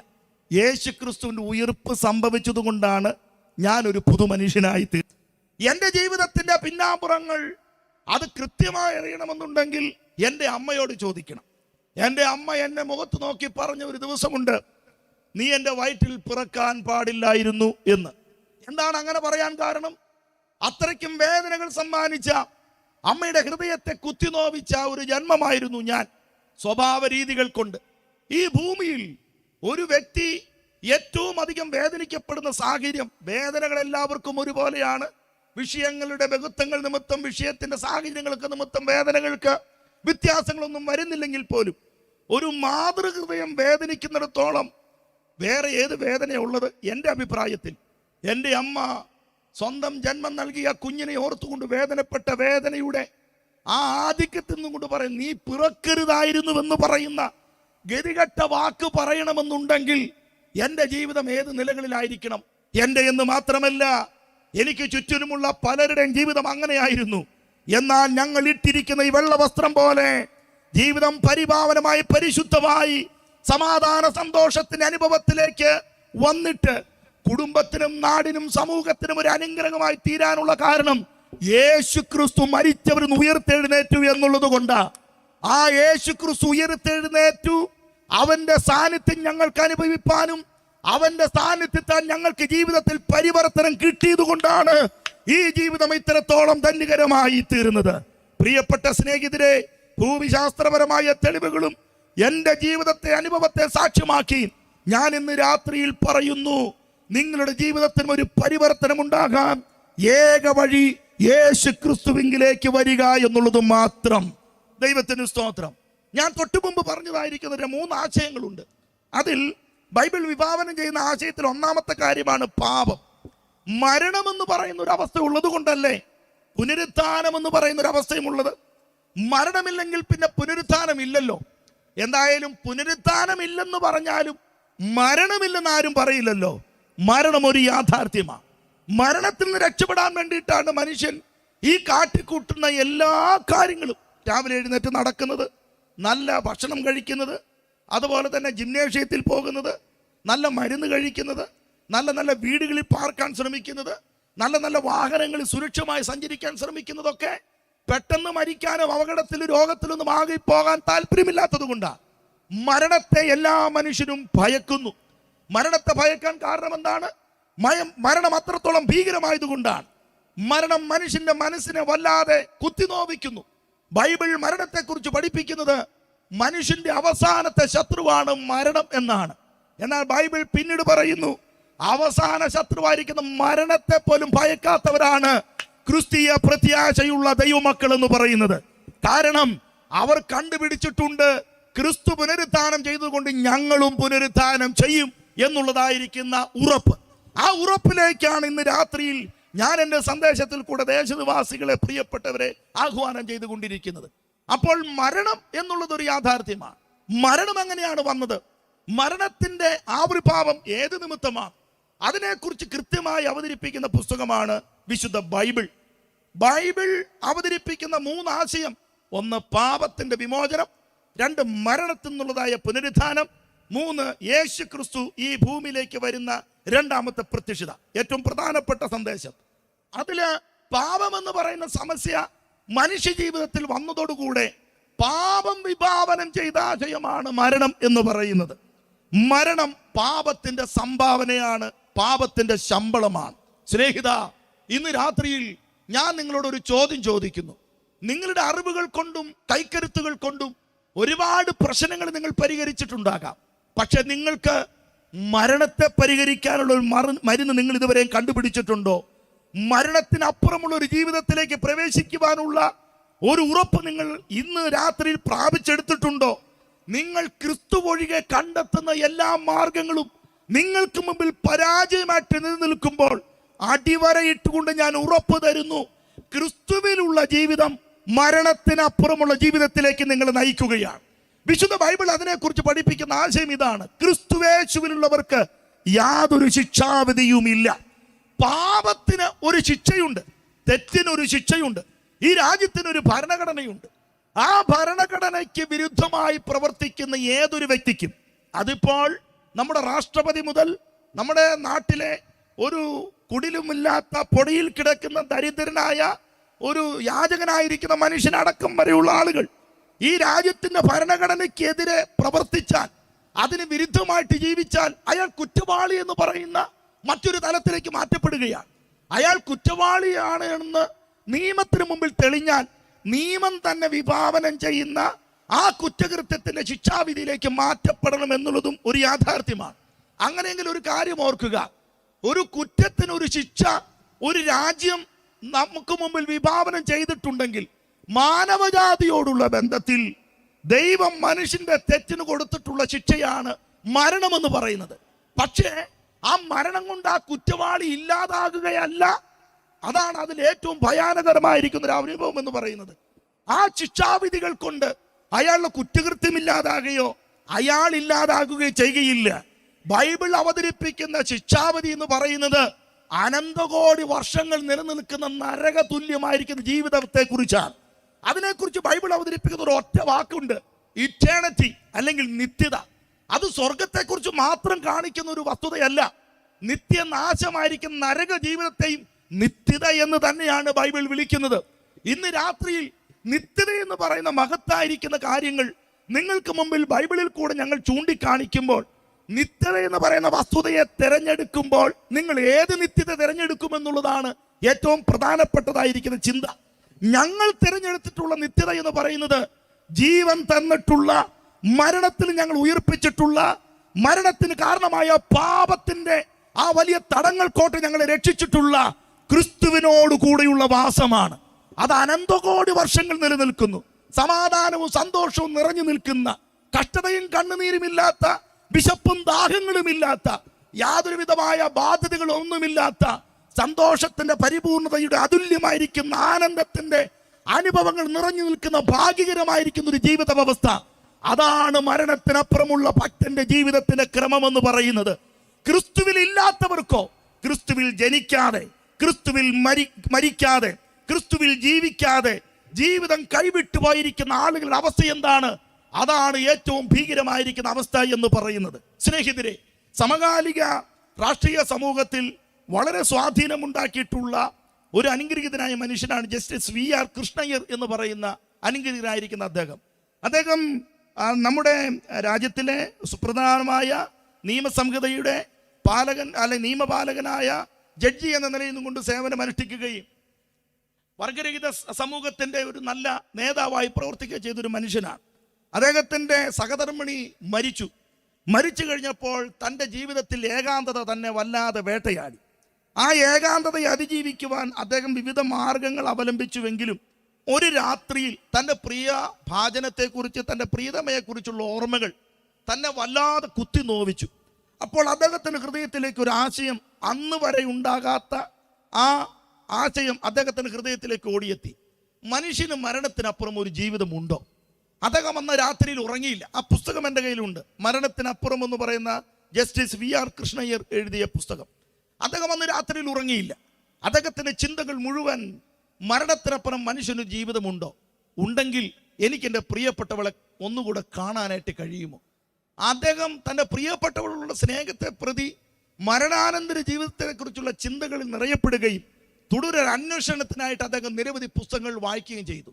യേശു ക്രിസ്തുവിന്റെ ഉയർപ്പ് സംഭവിച്ചത് കൊണ്ടാണ് ഞാനൊരു പുതുമനുഷ്യനായി തീർന്നത്. എൻ്റെ ജീവിതത്തിന്റെ പിന്നാമ്പുറങ്ങൾ അത് കൃത്യമായി അറിയണമെന്നുണ്ടെങ്കിൽ എൻ്റെ അമ്മയോട് ചോദിക്കണം. എൻ്റെ അമ്മ എന്നെ മുഖത്ത് നോക്കി പറഞ്ഞ ഒരു ദിവസമുണ്ട്, നീ എൻ്റെ വയറ്റിൽ പിറക്കാൻ പാടില്ലായിരുന്നു എന്ന്. എന്താണ് അങ്ങനെ പറയാൻ കാരണം? അത്രയ്ക്കും വേദനകൾ സമ്മാനിച്ച, അമ്മയുടെ ഹൃദയത്തെ കുത്തിനോവിച്ച ഒരു ജന്മമായിരുന്നു ഞാൻ. സ്വഭാവ രീതികൾ കൊണ്ട് ഈ ഭൂമിയിൽ ഒരു വ്യക്തി ഏറ്റവും അധികം വേദനിക്കപ്പെടുന്ന സാഹചര്യം, വേദനകൾ എല്ലാവർക്കും ഒരുപോലെയാണ്. വിഷയങ്ങളുടെ ബഹുത്വങ്ങൾ നിമിത്തം, വിഷയത്തിന്റെ സാഹചര്യങ്ങൾക്ക് നിമിത്തം വേദനകൾക്ക് വ്യത്യാസങ്ങളൊന്നും വരുന്നില്ലെങ്കിൽ പോലും ഒരു മാതൃഹൃദയം വേദനിക്കുന്നിടത്തോളം വേറെ ഏത് വേദനയുള്ളത്? എൻ്റെ അഭിപ്രായത്തിൽ എൻ്റെ അമ്മ സ്വന്തം ജന്മം നൽകിയ കുഞ്ഞിനെ ഓർത്തുകൊണ്ട് വേദനപ്പെട്ട വേദനയുടെ ആ ആധിക്യത്തിൽ നിന്നും കൊണ്ട് പറയും, നീ പിറക്കരുതായിരുന്നുവെന്ന് പറയുന്ന ഗതികെട്ട വാക്ക് പറയണമെന്നുണ്ടെങ്കിൽ എൻ്റെ ജീവിതം ഏത് നിലകളിലായിരിക്കണം? എൻ്റെ എന്ന് മാത്രമല്ല, എനിക്ക് ചുറ്റിനുമുള്ള പലരുടെയും ജീവിതം അങ്ങനെയായിരുന്നു. എന്നാൽ ഞങ്ങൾ ഇട്ടിരിക്കുന്ന ഈ വെള്ള വസ്ത്രം പോലെ ജീവിതം പരിപാവനമായി, പരിശുദ്ധമായി, സമാധാന സന്തോഷത്തിന്റെ അനുഭവത്തിലേക്ക് വന്നിട്ട് കുടുംബത്തിനും നാടിനും സമൂഹത്തിനും ഒരു അനുഗ്രഹമായി തീരാനുള്ള കാരണം യേശു ക്രിസ്തു മരിച്ചവരിൽ ഉയർത്തെഴുന്നേറ്റു എന്നുള്ളത് കൊണ്ടാ. ആ യേശു ക്രിസ്തു ഉയർത്തെഴുന്നേറ്റു, അവന്റെ സാന്നിധ്യം ഞങ്ങൾക്ക് അനുഭവിപ്പാനും അവന്റെ സാന്നിധ്യത്താൽ ഞങ്ങൾക്ക് ജീവിതത്തിൽ പരിവർത്തനം കിട്ടിയത് കൊണ്ടാണ് ഈ ജീവിതം ഇത്രത്തോളം ധന്യകരമായി തീരുന്നത്. പ്രിയപ്പെട്ട സ്നേഹിതരെ, ഭൂമിശാസ്ത്രപരമായ തെളിവുകളും എൻ്റെ ജീവിതത്തെ, അനുഭവത്തെ സാക്ഷ്യമാക്കി ഞാൻ ഇന്ന് രാത്രിയിൽ പറയുന്നു, നിങ്ങളുടെ ജീവിതത്തിന് ഒരു പരിവർത്തനം ഉണ്ടാകാൻ ഏക വഴി യേശു ക്രിസ്തുവിലേക്ക് വരിക എന്നുള്ളത് മാത്രം. ദൈവത്തിന് സ്തോത്രം. ഞാൻ തൊട്ടു മുമ്പ് പറഞ്ഞതായിരിക്കുന്ന 3 ആശയങ്ങളുണ്ട്. അതിൽ ബൈബിൾ വിഭാവനം ചെയ്യുന്ന ആശയത്തിൽ ഒന്നാമത്തെ കാര്യമാണ് പാപം. മരണമെന്ന് പറയുന്ന ഒരു അവസ്ഥ ഉള്ളത് കൊണ്ടല്ലേ പുനരുത്ഥാനം എന്ന് പറയുന്ന ഒരു അവസ്ഥയും ഉള്ളത്. മരണമില്ലെങ്കിൽ പിന്നെ പുനരുത്ഥാനം ഇല്ലല്ലോ. എന്തായാലും പുനരുത്ഥാനം ഇല്ലെന്ന് പറഞ്ഞാലും മരണമില്ലെന്ന് ആരും പറയില്ലല്ലോ. മരണം ഒരു യാഥാർത്ഥ്യമാണ്. മരണത്തിൽ നിന്ന് രക്ഷപ്പെടാൻ വേണ്ടിയിട്ടാണ് മനുഷ്യൻ ഈ കാട്ടിക്കൂട്ടുന്ന എല്ലാ കാര്യങ്ങളും, രാവിലെ എഴുന്നേറ്റ് നടക്കുന്നത്, നല്ല ഭക്ഷണം കഴിക്കുന്നത്, അതുപോലെ തന്നെ ജിംനേഷ്യത്തിൽ പോകുന്നത്, നല്ല മരുന്ന് കഴിക്കുന്നത്, നല്ല നല്ല വീടുകളിൽ പാർക്കാൻ ശ്രമിക്കുന്നത്, നല്ല നല്ല വാഹനങ്ങളിൽ സുരക്ഷമായി സഞ്ചരിക്കാൻ ശ്രമിക്കുന്നതൊക്കെ പെട്ടെന്ന് മരിക്കാനും അപകടത്തിലും രോഗത്തിലൊന്നും ആകെ പോകാൻ താല്പര്യമില്ലാത്തത് കൊണ്ടാണ്. മരണത്തെ എല്ലാ മനുഷ്യനും ഭയക്കുന്നു. മരണത്തെ ഭയക്കാൻ കാരണം എന്താണ്? മരണം അത്രത്തോളം ഭീകരമായതുകൊണ്ടാണ്. മരണം മനുഷ്യന്റെ മനസ്സിനെ വല്ലാതെ കുത്തിനോവിക്കുന്നു. ബൈബിൾ മരണത്തെക്കുറിച്ച് പഠിപ്പിക്കുന്നത് മനുഷ്യന്റെ അവസാനത്തെ ശത്രുവാണ് മരണം എന്നാണ്. എന്നാൽ ബൈബിൾ പിന്നീട് പറയുന്നു, അവസാന ശത്രുവായിരിക്കുന്ന മരണത്തെ പോലും ഭയക്കാത്തവരാണ് ക്രിസ്തീയ പ്രത്യാശയുള്ള ദൈവമക്കൾ എന്ന് പറയുന്നത്. കാരണം അവർ കണ്ടുപിടിച്ചിട്ടുണ്ട്, ക്രിസ്തു പുനരുത്ഥാനം ചെയ്തുകൊണ്ട് ഞങ്ങളും പുനരുത്ഥാനം ചെയ്യും എന്നുള്ളതായിരിക്കുന്ന ഉറപ്പ്. ആ ഉറപ്പിലേക്കാണ് ഇന്ന് രാത്രിയിൽ ഞാൻ എൻ്റെ സന്ദേശത്തിൽ കൂടെ ദേശനിവാസികളെ, പ്രിയപ്പെട്ടവരെ ആഹ്വാനം ചെയ്തുകൊണ്ടിരിക്കുന്നത്. അപ്പോൾ മരണം എന്നുള്ളത് ഒരു യാഥാർത്ഥ്യമാണ്. മരണം എങ്ങനെയാണ് വന്നത്? മരണത്തിന്റെ ആവിർഭാവം ഏത് നിമിത്തമാണ്? അതിനെക്കുറിച്ച് കൃത്യമായി അവതരിപ്പിക്കുന്ന പുസ്തകമാണ് വിശുദ്ധ ബൈബിൾ. ബൈബിൾ അവതരിപ്പിക്കുന്ന 3 ആശയം: 1 പാപത്തിന്റെ വിമോചനം, 2 മരണത്തിൽ നിന്നുള്ളതായ പുനരുത്ഥാനം, 3 യേശു ക്രിസ്തു ഈ ഭൂമിയിലേക്ക് വരുന്ന രണ്ടാമത്തെ പ്രത്യക്ഷത. ഏറ്റവും പ്രധാനപ്പെട്ട സന്ദേശം അതില് പാപം എന്ന് പറയുന്ന സമസ്യ മനുഷ്യ ജീവിതത്തിൽ വന്നതോടുകൂടെ പാപം വിഭാവനം ചെയ്ത ആശയമാണ് മരണം എന്ന് പറയുന്നത്. മരണം പാപത്തിന്റെ സംഭാവനയാണ്, പാപത്തിന്റെ ശമ്പളമാണ്. സ്നേഹിത, ഇന്ന് രാത്രിയിൽ ഞാൻ നിങ്ങളോട് ഒരു ചോദ്യം ചോദിക്കുന്നു. നിങ്ങളുടെ അറിവുകൾ കൊണ്ടും കൈക്കരുത്തുകൾ കൊണ്ടും ഒരുപാട് പ്രശ്നങ്ങൾ നിങ്ങൾ പരിഹരിച്ചിട്ടുണ്ടാകാം. പക്ഷെ നിങ്ങൾക്ക് മരണത്തെ പരിഹരിക്കാനുള്ള ഒരു മരുന്ന് നിങ്ങൾ ഇതുവരെയും കണ്ടുപിടിച്ചിട്ടുണ്ടോ? മരണത്തിനപ്പുറമുള്ള ഒരു ജീവിതത്തിലേക്ക് പ്രവേശിക്കുവാനുള്ള ഒരു ഉറപ്പ് നിങ്ങൾ ഇന്ന് രാത്രിയിൽ പ്രാപിച്ചെടുത്തിട്ടുണ്ടോ? നിങ്ങൾ ക്രിസ്തു ഒഴികെ കണ്ടെത്തുന്ന എല്ലാ മാർഗങ്ങളും നിങ്ങൾക്ക് മുമ്പിൽ പരാജയമായിട്ട് നിലനിൽക്കുമ്പോൾ അടിവരയിട്ടുകൊണ്ട് ഞാൻ ഉറപ്പ് തരുന്നു, ക്രിസ്തുവിലുള്ള ജീവിതം മരണത്തിനപ്പുറമുള്ള ജീവിതത്തിലേക്ക് നിങ്ങളെ നയിക്കുകയാണ്. വിശുദ്ധ ബൈബിൾ അതിനെക്കുറിച്ച് പഠിപ്പിക്കുന്ന ആശയം ഇതാണ്: ക്രിസ്തുവേശുവിലുള്ളവർക്ക് യാതൊരു ശിക്ഷാവിധിയുമില്ല. പാപത്തിന് ഒരു ശിക്ഷയുണ്ട്, തെറ്റിനൊരു ശിക്ഷയുണ്ട്, ഈ രാജ്യത്തിനൊരു ഭരണഘടനയുണ്ട്. ആ ഭരണഘടനയ്ക്ക് വിരുദ്ധമായി പ്രവർത്തിക്കുന്ന ഏതൊരു വ്യക്തിക്കും, അതിപ്പോൾ നമ്മുടെ രാഷ്ട്രപതി മുതൽ നമ്മുടെ നാട്ടിലെ ഒരു കുടിലുമില്ലാത്ത പൊടിയിൽ കിടക്കുന്ന ദരിദ്രനായ ഒരു യാചകനായിരിക്കുന്ന മനുഷ്യനടക്കം വരെയുള്ള ആളുകൾ ഈ രാജ്യത്തിന്റെ ഭരണഘടനയ്ക്കെതിരെ പ്രവർത്തിച്ചാൽ, അതിന് വിരുദ്ധമായിട്ട് ജീവിച്ചാൽ അയാൾ കുറ്റവാളി എന്ന് പറയുന്ന മറ്റൊരു തലത്തിലേക്ക് മാറ്റപ്പെടുകയാണ്. അയാൾ കുറ്റവാളിയാണ് എന്ന് നിയമത്തിന് മുമ്പിൽ തെളിഞ്ഞാൽ നിയമം തന്നെ വിഭാവനം ചെയ്യുന്ന ആ കുറ്റകൃത്യത്തിന്റെ ശിക്ഷാവിധിയിലേക്ക് മാറ്റപ്പെടണം എന്നുള്ളതും ഒരു യാഥാർത്ഥ്യമാണ്. അങ്ങനെയെങ്കിൽ ഒരു കാര്യം ഓർക്കുക, ഒരു കുറ്റത്തിന് ഒരു ശിക്ഷ ഒരു രാജ്യം നമുക്ക് മുമ്പിൽ വിഭാവനം ചെയ്തിട്ടുണ്ടെങ്കിൽ മാനവജാതിയോടുള്ള ബന്ധത്തിൽ ദൈവം മനുഷ്യന്റെ തെറ്റിന് കൊടുത്തിട്ടുള്ള ശിക്ഷയാണ് മരണമെന്ന് പറയുന്നത്. പക്ഷേ ആ മരണം കൊണ്ട് ആ കുറ്റവാളി ഇല്ലാതാകുകയല്ല, അതാണ് അതിൽ ഏറ്റവും ഭയാനകരമായിരിക്കുന്ന ഒരു അനുഭവം എന്ന് പറയുന്നത്. ആ ശിക്ഷാവിധികൾ കൊണ്ട് അയാളുടെ കുറ്റകൃത്യം ഇല്ലാതാകുകയോ അയാൾ ഇല്ലാതാകുകയോ ചെയ്യുകയില്ല. ബൈബിൾ അവതരിപ്പിക്കുന്ന ശിക്ഷാവിധി എന്ന് പറയുന്നത് അനന്തകോടി വർഷങ്ങൾ നിലനിൽക്കുന്ന നരക തുല്യമായിരിക്കുന്ന ജീവിതത്തെ കുറിച്ചാണ്. അതിനെക്കുറിച്ച് ബൈബിൾ അവതരിപ്പിക്കുന്ന ഒരു ഒറ്റ വാക്കുണ്ട്, ഇറ്റേണിറ്റി, അല്ലെങ്കിൽ നിത്യത. അത് സ്വർഗത്തെക്കുറിച്ച് മാത്രം കാണിക്കുന്ന ഒരു വസ്തുതയല്ല. നിത്യനാശമായിരിക്കുന്ന നരക ജീവിതത്തെയും നിത്യത എന്ന് തന്നെയാണ് ബൈബിൾ വിളിക്കുന്നത്. ഇന്ന് രാത്രിയിൽ നിത്യത എന്ന് പറയുന്ന മഹത്തായിരിക്കുന്ന കാര്യങ്ങൾ നിങ്ങൾക്ക് മുമ്പിൽ ബൈബിളിൽ കൂടെ ഞങ്ങൾ ചൂണ്ടിക്കാണിക്കുമ്പോൾ, നിത്യത എന്ന് പറയുന്ന വസ്തുതയെ തിരഞ്ഞെടുക്കുമ്പോൾ നിങ്ങൾ ഏത് നിത്യത തിരഞ്ഞെടുക്കുമെന്നുള്ളതാണ് ഏറ്റവും പ്രധാനപ്പെട്ടതായിരിക്കുന്ന ചിന്ത. ഞങ്ങൾ തിരഞ്ഞെടുത്തിട്ടുള്ള നിത്യത എന്ന് പറയുന്നത് ജീവൻ തന്നിട്ടുള്ള, മരണത്തിൽ ഞങ്ങൾ ഉയർപ്പിച്ചിട്ടുള്ള, മരണത്തിന് കാരണമായ പാപത്തിന്റെ ആ വലിയ തടങ്ങൾ കോട്ട് ഞങ്ങളെ രക്ഷിച്ചിട്ടുള്ള ക്രിസ്തുവിനോട് കൂടെയുള്ള വാസമാണ്. അത് അനന്തകോടി വർഷങ്ങൾ നിലനിൽക്കുന്നു. സമാധാനവും സന്തോഷവും നിറഞ്ഞു നിൽക്കുന്ന, കഷ്ടതയും കണ്ണുനീരുമില്ലാത്ത, വിശപ്പും ദാഹങ്ങളുമില്ലാത്ത, യാതൊരു വിധമായ ബാധ്യതകളൊന്നുമില്ലാത്ത, സന്തോഷത്തിന്റെ പരിപൂർണതയുടെ അതുല്യമായിരിക്കുന്ന ആനന്ദത്തിന്റെ അനുഭവങ്ങൾ നിറഞ്ഞു നിൽക്കുന്ന ഭാഗ്യകരമായിരിക്കുന്ന ഒരു ജീവിത വ്യവസ്ഥ. അതാണ് മരണത്തിനപ്പുറമുള്ള ഭക്തന്റെ ജീവിതത്തിന്റെ ക്രമമെന്ന് പറയുന്നത്. ക്രിസ്തുവിൽ ഇല്ലാത്തവർക്കോ, ക്രിസ്തുവിൽ ജനിക്കാതെ, ക്രിസ്തുവിൽ മരിക്കാതെ, ക്രിസ്തുവിൽ ജീവിക്കാതെ ജീവിതം കൈവിട്ടു പോയിരിക്കുന്ന ആളുകളുടെ അവസ്ഥ എന്താണ്? അതാണ് ഏറ്റവും ഭീകരമായിരിക്കുന്ന അവസ്ഥ എന്ന് പറയുന്നത്. സ്നേഹിതരെ, സമകാലിക രാഷ്ട്രീയ സമൂഹത്തിൽ വളരെ സ്വാധീനമുണ്ടാക്കിയിട്ടുള്ള ഒരു അനുഗ്രഹീതനായ മനുഷ്യനാണ് ജസ്റ്റിസ് വി.ആർ. കൃഷ്ണയ്യർ എന്ന് പറയുന്ന അനുഗ്രഹീതനായിരിക്കുന്ന അദ്ദേഹം നമ്മുടെ രാജ്യത്തിലെ സുപ്രധാനമായ നിയമസംഹിതയുടെ നിയമപാലകനായ ജഡ്ജി എന്ന നിലയിൽ നിന്നുകൊണ്ട് സേവനമനുഷ്ഠിക്കുകയും വർഗരഹിത സമൂഹത്തിന്റെ ഒരു നല്ല നേതാവായി പ്രവർത്തിക്കുകയും ചെയ്തൊരു മനുഷ്യനാണ്. അദ്ദേഹത്തിന്റെ സഹധർമ്മിണി മരിച്ചു കഴിഞ്ഞപ്പോൾ തൻ്റെ ജീവിതത്തിൽ ഏകാന്തത തന്നെ വല്ലാതെ വേട്ടയാടി. ആ ഏകാന്തതയെ അതിജീവിക്കുവാൻ അദ്ദേഹം വിവിധ മാർഗങ്ങൾ അവലംബിച്ചുവെങ്കിലും ഒരു രാത്രിയിൽ തൻ്റെ പ്രിയ ഭാജനത്തെക്കുറിച്ച്, തൻ്റെ പ്രിയതമയെക്കുറിച്ചുള്ള ഓർമ്മകൾ തന്നെ വല്ലാതെ കുത്തി നോവിച്ചു. അപ്പോൾ അദ്ദേഹത്തിൻ്റെ ഹൃദയത്തിലേക്ക് ഒരു ആശയം, അന്ന് വരെ ഉണ്ടാകാത്ത ആ ആശയം അദ്ദേഹത്തിൻ്റെ ഹൃദയത്തിലേക്ക് ഓടിയെത്തി. മനുഷ്യന് മരണത്തിനപ്പുറം ഒരു ജീവിതമുണ്ടോ? അദ്ദേഹം അന്ന് രാത്രിയിൽ ഉറങ്ങിയില്ല. ആ പുസ്തകം എൻ്റെ കയ്യിലുണ്ട്, മരണത്തിനപ്പുറം എന്ന് പറയുന്ന ജസ്റ്റിസ് വി.ആർ. കൃഷ്ണയ്യർ എഴുതിയ പുസ്തകം. അദ്ദേഹം അന്ന് രാത്രിയിൽ ഉറങ്ങിയില്ല. അദ്ദേഹത്തിൻ്റെ ചിന്തകൾ മുഴുവൻ മരണത്തിനപ്പുറം മനുഷ്യന് ജീവിതമുണ്ടോ, ഉണ്ടെങ്കിൽ എനിക്ക് എൻ്റെ പ്രിയപ്പെട്ടവളെ ഒന്നുകൂടെ കാണാനായിട്ട് കഴിയുമോ? അദ്ദേഹം തൻ്റെ പ്രിയപ്പെട്ടവളുടെ സ്നേഹത്തെ പ്രതി മരണാനന്തര ജീവിതത്തെക്കുറിച്ചുള്ള ചിന്തകളിൽ നിറയപ്പെടുകയും തുടരൊരു അന്വേഷണത്തിനായിട്ട് അദ്ദേഹം നിരവധി പുസ്തകങ്ങൾ വായിക്കുകയും ചെയ്തു.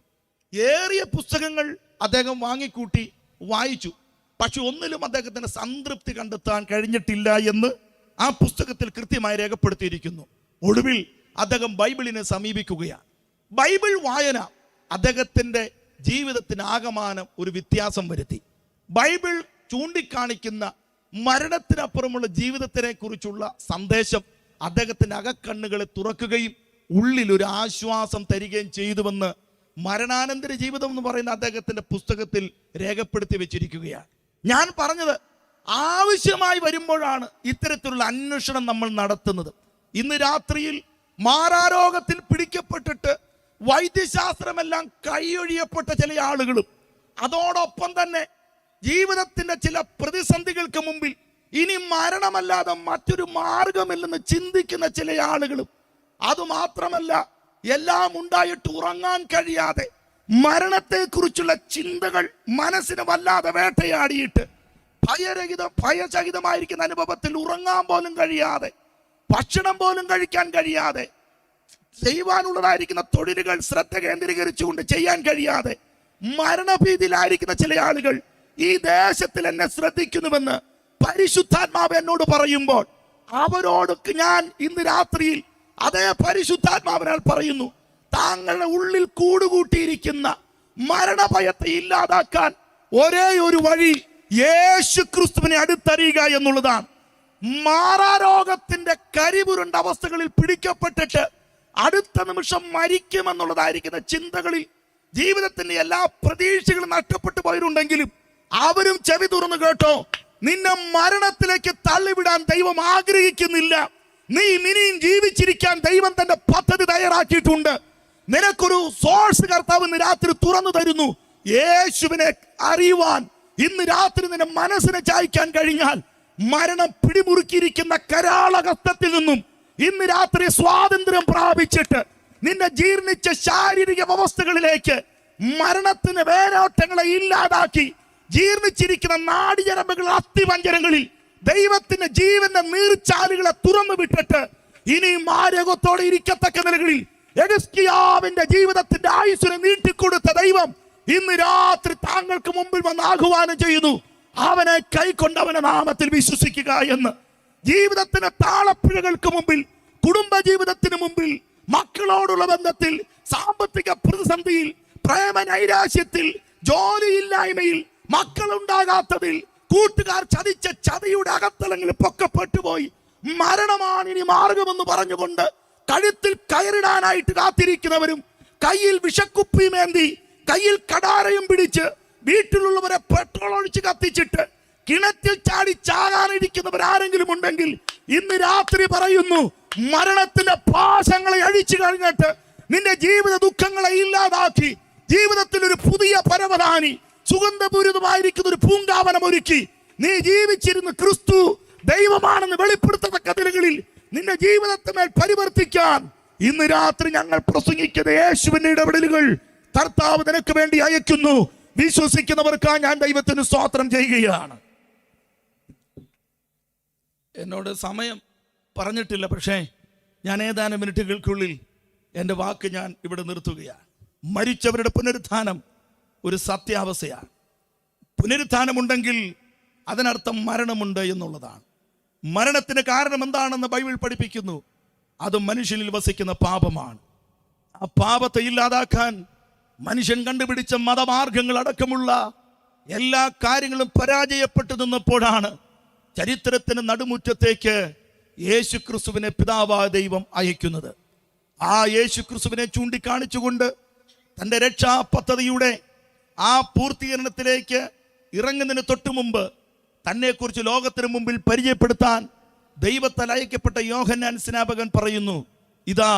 ഏറിയ പുസ്തകങ്ങൾ അദ്ദേഹം വാങ്ങിക്കൂട്ടി വായിച്ചു. പക്ഷെ ഒന്നിലും അദ്ദേഹത്തിന് സംതൃപ്തി കണ്ടെത്താൻ കഴിഞ്ഞിട്ടില്ല എന്ന് ആ പുസ്തകത്തിൽ കൃത്യമായി രേഖപ്പെടുത്തിയിരിക്കുന്നു. ഒടുവിൽ അദ്ദേഹം ബൈബിളിനെ സമീപിക്കുകയാണ്. ബൈബിൾ വായന അദ്ദേഹത്തിൻ്റെ ജീവിതത്തിന് ആകമാനം ഒരു വ്യത്യാസം വരുത്തി. ബൈബിൾ ചൂണ്ടിക്കാണിക്കുന്ന മരണത്തിനപ്പുറമുള്ള ജീവിതത്തിനെ കുറിച്ചുള്ള സന്ദേശം അദ്ദേഹത്തിന്റെ അകക്കണ്ണുകളെ തുറക്കുകയും ഉള്ളിൽ ഒരു ആശ്വാസം തരികയും ചെയ്തുവെന്ന് മരണാനന്തര ജീവിതം എന്ന് പറയുന്ന അദ്ദേഹത്തിന്റെ പുസ്തകത്തിൽ രേഖപ്പെടുത്തി വെച്ചിരിക്കുകയാണ്. ഞാൻ പറഞ്ഞത്, ആവശ്യമായി വരുമ്പോഴാണ് ഇത്തരത്തിലുള്ള അന്വേഷണം നമ്മൾ നടത്തുന്നത്. ഇന്ന് രാത്രിയിൽ മാറാരോഗത്തിൽ പിടിക്കപ്പെട്ടിട്ട് വൈദ്യശാസ്ത്രമെല്ലാം കൈയൊഴിയപ്പെട്ട ചില ആളുകളും, അതോടൊപ്പം തന്നെ ജീവിതത്തിന്റെ ചില പ്രതിസന്ധികൾക്ക് മുമ്പിൽ ഇനി മരണമല്ലാതെ മറ്റൊരു മാർഗമില്ലെന്ന് ചിന്തിക്കുന്ന ചില ആളുകളും, അതുമാത്രമല്ല എല്ലാം ഉണ്ടായിട്ട് ഉറങ്ങാൻ കഴിയാതെ മരണത്തെക്കുറിച്ചുള്ള ചിന്തകൾ മനസ്സിന് വല്ലാതെ വേട്ടയാടിയിട്ട് ഭയചകിതമായിരിക്കുന്ന അനുഭവത്തിൽ ഉറങ്ങാൻ പോലും കഴിയാതെ, ഭക്ഷണം പോലും കഴിക്കാൻ കഴിയാതെ, ചെയ്യുവാനുള്ളതായിരിക്കുന്ന തൊഴിലുകൾ ശ്രദ്ധ കേന്ദ്രീകരിച്ചുകൊണ്ട് ചെയ്യാൻ കഴിയാതെ മരണഭീതിയിലായിരിക്കുന്ന ചില ആളുകൾ ഈ ദേശത്തിൽ എന്നെ ശ്രദ്ധിക്കുന്നുവെന്ന് പരിശുദ്ധാത്മാവ് എന്നോട് പറയുമ്പോൾ, അവരോട് ഞാൻ ഇന്ന് രാത്രിയിൽ അതേ പരിശുദ്ധാത്മാവിനാൽ പറയുന്നു, താങ്കളുടെ ഉള്ളിൽ കൂടുകൂട്ടിയിരിക്കുന്ന മരണഭയത്തെ ഇല്ലാതാക്കാൻ ഒരേ ഒരു വഴി യേശു ക്രിസ്തുവിനെ അടുത്തറിയുക എന്നുള്ളതാണ്. മാറാരോഗത്തിന്റെ കരിപുരുണ്ട അവസ്ഥകളിൽ പിടിക്കപ്പെട്ടിട്ട് അടുത്ത നിമിഷം മരിക്കുമെന്നുള്ളതായിരിക്കുന്ന ചിന്തകളിൽ ജീവിതത്തിന്റെ എല്ലാ പ്രതീക്ഷകളും നഷ്ടപ്പെട്ടു പോയിട്ടുണ്ടെങ്കിലും അവരും ചെവി തുറന്നു കേട്ടോ, നിന്നെ മരണത്തിലേക്ക് തള്ളിവിടാൻ ദൈവം ആഗ്രഹിക്കുന്നില്ല. നീ ഇനിയും ജീവിച്ചിരിക്കാൻ ദൈവം തന്റെ പദ്ധതി തയ്യാറാക്കിയിട്ടുണ്ട്. നിനക്കൊരു സോഴ്സ് കർത്താവ് ഇന്ന് രാത്രി തുറന്നു തരുന്നു. യേശുവിനെ അറിയുവാൻ ഇന്ന് രാത്രി നിന്റെ മനസ്സിനെ ചായ്ക്കാൻ കഴിഞ്ഞാൽ മരണം പിടിമുറുക്കിയിരിക്കുന്ന കരാളകസ്തത്തിൽ നിന്നും ഇന്ന് രാത്രി സ്വാതന്ത്ര്യം പ്രാപിച്ചിട്ട് നിന്റെ ജീർണിച്ച ശാരീരിക അവസ്ഥകളിലേക്ക് മരണത്തിന് വേരോട്ടങ്ങളെ ഇല്ലാതാക്കി ജീർണിച്ചിരിക്കുന്ന നാടിഞരമ്പുകൾ അസ്ഥിപഞ്ജരങ്ങളിൽ ദൈവത്തിന്റെ ജീവന്റെ നീർച്ചാലുകളെ തുറന്നു വിട്ടിട്ട് ഇനിയും ആരോഗ്യത്തോടെ ഇരിക്കത്തക്ക നിലകളിൽ എഗസ്കിയാവിന്റെ ജീവിതത്തിന്റെ ആയുസ്സിനെ നീട്ടിക്കൊടുത്ത ദൈവം ഇന്ന് രാത്രി താങ്കൾക്ക് മുമ്പിൽ വന്ന് ആഹ്വാനം ചെയ്യുന്നു, അവനെ കൈക്കൊണ്ട് അവന്റെ നാമത്തിൽ വിശ്വസിക്കുക എന്ന്. ജീവിതത്തിന്റെ താളപ്പിഴകൾക്ക് മുമ്പിൽ, കുടുംബ ജീവിതത്തിന് മുമ്പിൽ, മക്കളോടുള്ള ബന്ധത്തിൽ, സാമ്പത്തിക പ്രതിസന്ധിയിൽ, പ്രേമ നൈരാശ്യത്തിൽ, ജോലിയില്ലായ്മയിൽ, മക്കളുണ്ടാകാത്തതിൽ, കൂട്ടുകാർ ചതിച്ച ചതിയുടെ അകത്തലങ്ങളിൽ പൊക്കപ്പെട്ടുപോയി മരണമാണ് ഇനി മാർഗമെന്ന് പറഞ്ഞുകൊണ്ട് കഴുത്തിൽ കയറിടാനായിട്ട് കാത്തിരിക്കുന്നവരും, കയ്യിൽ വിഷക്കുപ്പിയുമേന്തി കയ്യിൽ കടാരയും പിടിച്ച് വീട്ടിലുള്ളവരെ പെട്രോൾ ഒഴിച്ച് കത്തിച്ചിട്ട് കിണറ്റിൽ ചാടി ചാകാനിരിക്കുന്നവരാരെങ്കിലും ഉണ്ടെങ്കിൽ ഇന്ന് രാത്രി പറയുന്നു, മരണത്തിന്റെ പാശങ്ങളെ അഴിച്ചു കഴിഞ്ഞിട്ട് നിന്റെ ജീവിത ദുഃഖങ്ങളെ ഇല്ലാതാക്കി ജീവിതത്തിൽ ഒരു പുതിയ പരവതാനി, സുഗന്ധപൂരിതമായിരിക്കുന്ന ഒരു പൂങ്കാവനം ഒരുക്കി നീ ജീവിച്ചിരുന്ന് ക്രിസ്തു ദൈവമാണെന്ന് വെളിപ്പെടുത്തത്തക്ക നിലകളിൽ നിന്റെ ജീവിതത്തെ മേൽ പരിവർത്തിക്കാൻ ഇന്ന് രാത്രി ഞങ്ങൾ പ്രസംഗിക്കുന്ന യേശുവിന്റെ ഇടപെടലുകൾ കർത്താവ് നിനക്ക് വേണ്ടി അയക്കുന്നു. വിശ്വസിക്കുന്നവർക്ക് ഞാൻ ദൈവത്തിന് സ്തോത്രം ചെയ്യുകയാണ്. എന്നോട് സമയം പറഞ്ഞിട്ടില്ല, പക്ഷേ ഞാൻ ഏതാനും മിനിറ്റുകൾക്കുള്ളിൽ എൻ്റെ വാക്ക് ഞാൻ ഇവിടെ നിർത്തുകയാണ്. മരിച്ചവരുടെ പുനരുത്ഥാനം ഒരു സത്യാവസ്ഥയാണ്. പുനരുത്ഥാനമുണ്ടെങ്കിൽ അതിനർത്ഥം മരണമുണ്ട് എന്നുള്ളതാണ്. മരണത്തിന് കാരണം എന്താണെന്ന് ബൈബിൾ പഠിപ്പിക്കുന്നു. അത് മനുഷ്യനിൽ വസിക്കുന്ന പാപമാണ്. ആ പാപത്തെ ഇല്ലാതാക്കാൻ മനുഷ്യൻ കണ്ടുപിടിച്ച മതമാർഗങ്ങൾ അടക്കമുള്ള എല്ലാ കാര്യങ്ങളും പരാജയപ്പെട്ടു നിന്നപ്പോഴാണ് ചരിത്രത്തിന് നടുമുറ്റത്തേക്ക് യേശു ക്രിസ്തുവിനെ പിതാവായ ദൈവം അയക്കുന്നത്. ആ യേശു ക്രിസ്തുവിനെ ചൂണ്ടിക്കാണിച്ചുകൊണ്ട് തൻ്റെ രക്ഷാ പദ്ധതിയുടെ ആ പൂർത്തീകരണത്തിലേക്ക് ഇറങ്ങുന്നതിന് തൊട്ടു മുമ്പ് തന്നെക്കുറിച്ച് ലോകത്തിന് മുമ്പിൽ പരിചയപ്പെടുത്താൻ ദൈവത്താൽ അയക്കപ്പെട്ട യോഹന്നാൻ സ്നാപകൻ പറയുന്നു, ഇതാ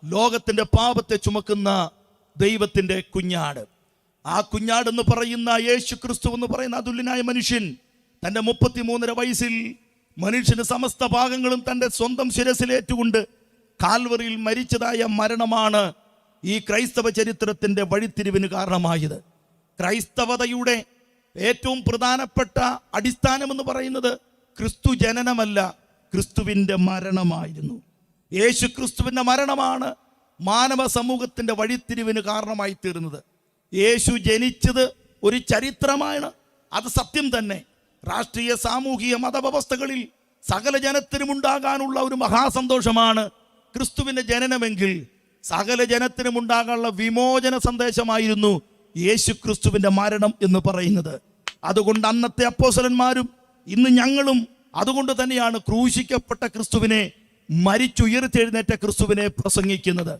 ലോകത്തിന്റെ പാപത്തെ ചുമക്കുന്ന ദൈവത്തിന്റെ കുഞ്ഞാട്. ആ കുഞ്ഞാട് എന്ന് പറയുന്ന യേശു ക്രിസ്തു എന്ന് പറയുന്ന അതുല്യനായ മനുഷ്യൻ തൻ്റെ 33 വയസ്സിൽ മനുഷ്യന് സമസ്ത ഭാഗങ്ങളും തൻ്റെ സ്വന്തം ശിരസിലേറ്റുകൊണ്ട് കാൽവറിയിൽ മരിച്ചതായ മരണമാണ് ഈ ക്രൈസ്തവ ചരിത്രത്തിൻ്റെ വഴിത്തിരിവിന് കാരണമായത്. ക്രൈസ്തവതയുടെ ഏറ്റവും പ്രധാനപ്പെട്ട അടിസ്ഥാനമെന്ന് പറയുന്നത് ക്രിസ്തു ജനനമല്ല, ക്രിസ്തുവിൻ്റെ മരണമായിരുന്നു. യേശു ക്രിസ്തുവിൻ്റെ മരണമാണ് മാനവ സമൂഹത്തിൻ്റെ വഴിത്തിരിവിന് കാരണമായി തീർന്നത്. യേശു ജനിച്ചത് ഒരു ചരിത്രമാണ്, അത് സത്യം തന്നെ. രാഷ്ട്രീയ സാമൂഹിക മതവ്യവസ്ഥകളിൽ സകല ജനത്തിനും ഉണ്ടാകാനുള്ള ഒരു മഹാസന്തോഷമാണ് ക്രിസ്തുവിൻ്റെ ജനനമെങ്കിൽ സകല ജനത്തിനും ഉണ്ടാകാനുള്ള വിമോചന സന്ദേശമായിരുന്നു യേശു ക്രിസ്തുവിൻ്റെ മരണം എന്ന് പറയുന്നത്. അതുകൊണ്ട് അന്നത്തെ അപ്പോസ്തലന്മാരും ഇന്ന് ഞങ്ങളും അതുകൊണ്ട് തന്നെയാണ് ക്രൂശിക്കപ്പെട്ട ക്രിസ്തുവിനെ, മരിച്ചുയർത്തെഴുന്നേറ്റ ക്രിസ്തുവിനെ പ്രസംഗിക്കുന്നത്.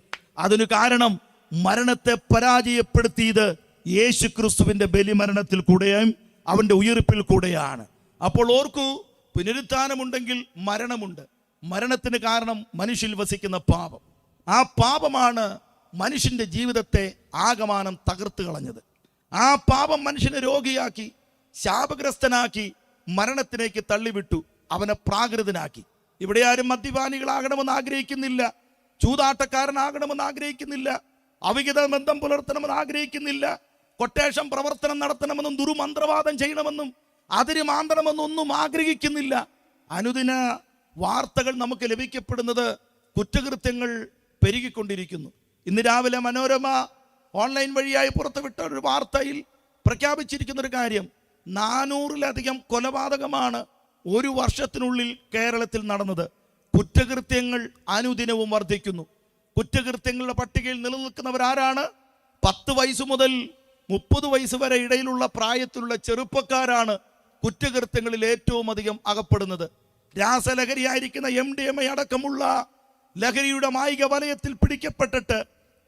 അതിനു കാരണം മരണത്തെ പരാജയപ്പെടുത്തിയത് യേശു ക്രിസ്തുവിന്റെ ബലിമരണത്തിൽ കൂടെയും അവന്റെ ഉയർപ്പിൽ കൂടെയാണ്. അപ്പോൾ ഓർക്കൂ, പുനരുത്ഥാനമുണ്ടെങ്കിൽ മരണമുണ്ട്. മരണത്തിന് കാരണം മനുഷ്യൽ വസിക്കുന്ന പാപം. ആ പാപമാണ് മനുഷ്യന്റെ ജീവിതത്തെ ആകമാനം തകർത്ത് കളഞ്ഞത്. ആ പാപം മനുഷ്യനെ രോഗിയാക്കി, ശാപഗ്രസ്തനാക്കി, മരണത്തിലേക്ക് തള്ളിവിട്ടു, അവനെ പ്രാകൃതനാക്കി. ഇവിടെ ആരും മദ്യപാനികളാകണമെന്ന് ആഗ്രഹിക്കുന്നില്ല, ചൂതാട്ടക്കാരനാകണമെന്ന് ആഗ്രഹിക്കുന്നില്ല, അവിഹിത ബന്ധം പുലർത്തണമെന്ന് ആഗ്രഹിക്കുന്നില്ല, കൊട്ടേഷൻ പ്രവർത്തനം നടത്തണമെന്നും ദുർമന്ത്രവാദം ചെയ്യണമെന്നും അതിര് മാന്തണമെന്നും ഒന്നും ആഗ്രഹിക്കുന്നില്ല. അനുദിന വാർത്തകൾ നമുക്ക് ലഭിക്കപ്പെടുന്നത് കുറ്റകൃത്യങ്ങൾ പെരുകിക്കൊണ്ടിരിക്കുന്നു. ഇന്ന് രാവിലെ മനോരമ ഓൺലൈൻ വഴിയായി പുറത്തുവിട്ട ഒരു വാർത്തയിൽ പ്രഖ്യാപിച്ചിരിക്കുന്ന ഒരു കാര്യം, 400-ലധികം കൊലപാതകമാണ് ഒരു വർഷത്തിനുള്ളിൽ കേരളത്തിൽ നടന്നത്. കുറ്റകൃത്യങ്ങൾ അനുദിനവും വർദ്ധിക്കുന്നു. കുറ്റകൃത്യങ്ങളുടെ പട്ടികയിൽ നിലനിൽക്കുന്നവരാരാണ്? 10 വയസ്സ് മുതൽ 30 വയസ്സ് വരെ ഇടയിലുള്ള പ്രായത്തിലുള്ള ചെറുപ്പക്കാരാണ് കുറ്റകൃത്യങ്ങളിൽ ഏറ്റവും അധികം അകപ്പെടുന്നത്. രാസലഹരിയായിരിക്കുന്ന MDMA അടക്കമുള്ള ലഹരിയുടെ മായിക വലയത്തിൽ പിടിക്കപ്പെട്ടിട്ട്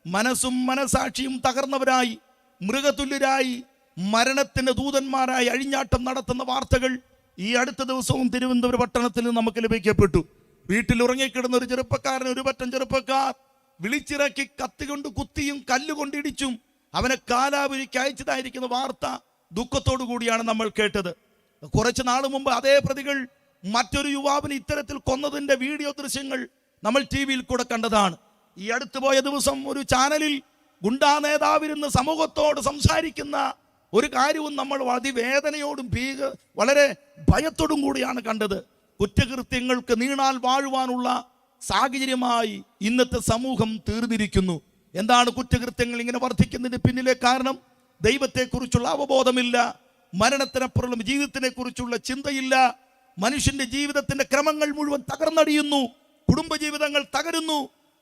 മനസ്സും മനസാക്ഷിയും തകർന്നവരായി, മൃഗതുല്യരായി, മരണത്തിന്റെ ദൂതന്മാരായി അഴിഞ്ഞാട്ടം നടത്തുന്ന വാർത്തകൾ ഈ അടുത്ത ദിവസവും തിരുവനന്തപുരം പട്ടണത്തിൽ നിന്ന് നമുക്ക് ലഭിക്കപ്പെട്ടു. വീട്ടിൽ ഉറങ്ങിക്കിടന്ന ഒരു ചെറുപ്പക്കാരൻ, ഒരു പറ്റം ചെറുപ്പക്കാർ വിളിച്ചിറക്കി കത്തികൊണ്ട് കുത്തിയും കല്ലുകൊണ്ടിടിച്ചും അവനെ കാലാവധിക്ക് അയച്ചതായിരിക്കുന്ന വാർത്ത ദുഃഖത്തോടു കൂടിയാണ് നമ്മൾ കേട്ടത്. കുറച്ച് നാൾ മുമ്പ് അതേ പ്രതികൾ മറ്റൊരു യുവാവിനെ ഇത്തരത്തിൽ കൊന്നതിന്റെ വീഡിയോ ദൃശ്യങ്ങൾ നമ്മൾ TV-യിൽ കൂടെ കണ്ടതാണ്. ഈ അടുത്ത് പോയ ദിവസം ഒരു ചാനലിൽ ഗുണ്ടാ നേതാവിരുന്ന് സമൂഹത്തോട് സംസാരിക്കുന്ന ഒരു കാര്യവും നമ്മൾ അതിവേദനയോടും വളരെ ഭയത്തോടും കൂടിയാണ് കണ്ടത്. കുറ്റകൃത്യങ്ങൾക്ക് നീണാൽ വാഴുവാനുള്ള സാഹചര്യമായി ഇന്നത്തെ സമൂഹം തീർന്നിരിക്കുന്നു. എന്താണ് കുറ്റകൃത്യങ്ങൾ ഇങ്ങനെ വർദ്ധിക്കുന്നതിന് പിന്നിലെ കാരണം? ദൈവത്തെക്കുറിച്ചുള്ള അവബോധമില്ല, മരണത്തിനപ്പുറം ജീവിതത്തിനെ കുറിച്ചുള്ള ചിന്തയില്ല. മനുഷ്യന്റെ ജീവിതത്തിന്റെ ക്രമങ്ങൾ മുഴുവൻ തകർന്നടിയുന്നു, കുടുംബജീവിതങ്ങൾ തകരുന്നു.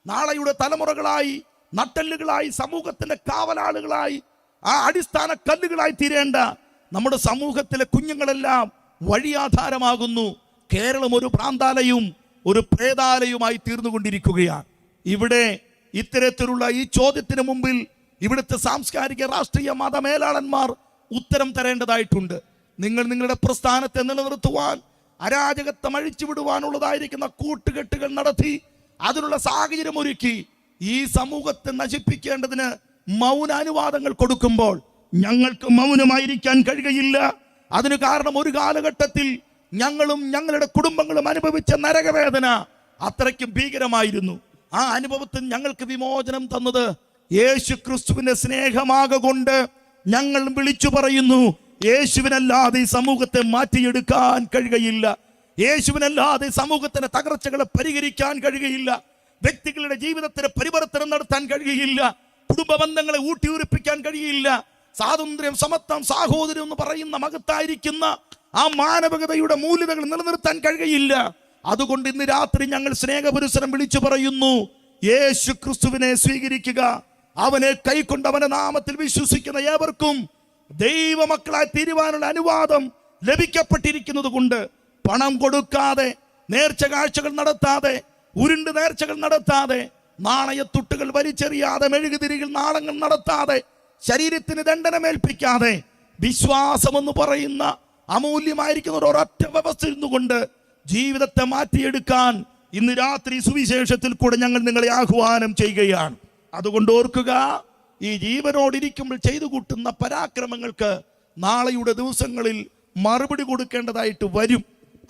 നാളെയുടെ തലമുറകളായി, നട്ടെല്ലുകളായി, സമൂഹത്തിന്റെ കാവലാളുകളായി, ആ അടിസ്ഥാന കല്ലുകളായി തീരേണ്ട നമ്മുടെ സമൂഹത്തിലെ കുഞ്ഞുങ്ങളെല്ലാം വഴിയാധാരമാകുന്നു. കേരളം ഒരു ഭ്രാന്താലയവും ഒരു പ്രേതാലയവുമായി തീർന്നുകൊണ്ടിരിക്കുകയാണ്. ഇവിടെ ഇത്തരത്തിലുള്ള ഈ ചോദ്യത്തിന് മുമ്പിൽ ഇവിടുത്തെ സാംസ്കാരിക രാഷ്ട്രീയ മതമേലാളന്മാർ ഉത്തരം തരേണ്ടതായിട്ടുണ്ട്. നിങ്ങൾ നിങ്ങളുടെ പ്രസ്ഥാനത്തെ നിലനിർത്തുവാൻ, അരാജകത്വം അഴിച്ചുവിടുവാനുള്ളതായിരിക്കുന്ന കൂട്ടുകെട്ടുകൾ നടത്തി അതിനുള്ള സാഹചര്യം ഒരുക്കി ഈ സമൂഹത്തെ നശിപ്പിക്കേണ്ടതിന് മൗന അനുവാദങ്ങൾ കൊടുക്കുമ്പോൾ ഞങ്ങൾക്ക് മൗനമായിരിക്കാൻ കഴിയുകയില്ല. അതിന് കാരണം ഒരു കാലഘട്ടത്തിൽ ഞങ്ങളും ഞങ്ങളുടെ കുടുംബങ്ങളും അനുഭവിച്ച നരകവേദന അത്രയ്ക്കും ഭീകരമായിരുന്നു. ആ അനുഭവത്തിൽ ഞങ്ങൾക്ക് വിമോചനം തന്നത് യേശു ക്രിസ്തുവിന്റെ സ്നേഹമാകൊണ്ട് ഞങ്ങൾ വിളിച്ചു പറയുന്നു, യേശുവിനല്ലാതെ ഈ സമൂഹത്തെ മാറ്റിയെടുക്കാൻ കഴിയുകയില്ല. യേശുവിനല്ലാതെ സമൂഹത്തിന്റെ തകർച്ചകളെ പരിഹരിക്കാൻ കഴിയുകയില്ല. വ്യക്തികളുടെ ജീവിതത്തിന് പരിവർത്തനം നടത്താൻ കഴിയുകയില്ല. കുടുംബ ബന്ധങ്ങളെ ഊട്ടിയുറപ്പിക്കാൻ കഴിയില്ല. സ്വാതന്ത്ര്യം, സമത്വം, സാഹോദര്യം എന്ന് പറയുന്ന മഹത്തായിരിക്കുന്ന ആ മാനവികതയുടെ മൂല്യതകൾ നിലനിർത്താൻ കഴിയുകയില്ല. അതുകൊണ്ട് ഇന്ന് രാത്രി ഞങ്ങൾ സ്നേഹപുരസ്സരം വിളിച്ചു പറയുന്നു, യേശു ക്രിസ്തുവിനെ സ്വീകരിക്കുക. അവനെ കൈക്കൊണ്ട് അവന്റെ നാമത്തിൽ വിശ്വസിക്കുന്ന ഏവർക്കും ദൈവമക്കളായി തീരുവാനുള്ള അനുവാദം ലഭിക്കപ്പെട്ടിരിക്കുന്നത് കൊണ്ട് പണം കൊടുക്കാതെ, നേർച്ച കാഴ്ചകൾ നടത്താതെ, ഉരുണ്ട് നേർച്ചകൾ നടത്താതെ, നാണയത്തുട്ടുകൾ വലിച്ചെറിയാതെ, മെഴുകുതിരികൾ നാളങ്ങൾ നടത്താതെ, ശരീരത്തിന് ദണ്ഡനമേൽപ്പിക്കാതെ, വിശ്വാസമെന്ന് പറയുന്ന അമൂല്യമായിരിക്കുന്ന ഒരൊറ്റ വ്യവസ്ഥ ഇരുന്നുകൊണ്ട് ജീവിതത്തെ മാറ്റിയെടുക്കാൻ ഇന്ന് രാത്രി സുവിശേഷത്തിൽ കൂടെ ഞങ്ങൾ നിങ്ങളെ ആഹ്വാനം ചെയ്യുകയാണ്. അതുകൊണ്ട് ഓർക്കുക, ഈ ജീവനോടിരിക്കുമ്പോൾ ചെയ്തു കൂട്ടുന്ന പരാക്രമങ്ങൾക്ക് നാളെയുടെ ദിവസങ്ങളിൽ മറുപടി കൊടുക്കേണ്ടതായിട്ട് വരും.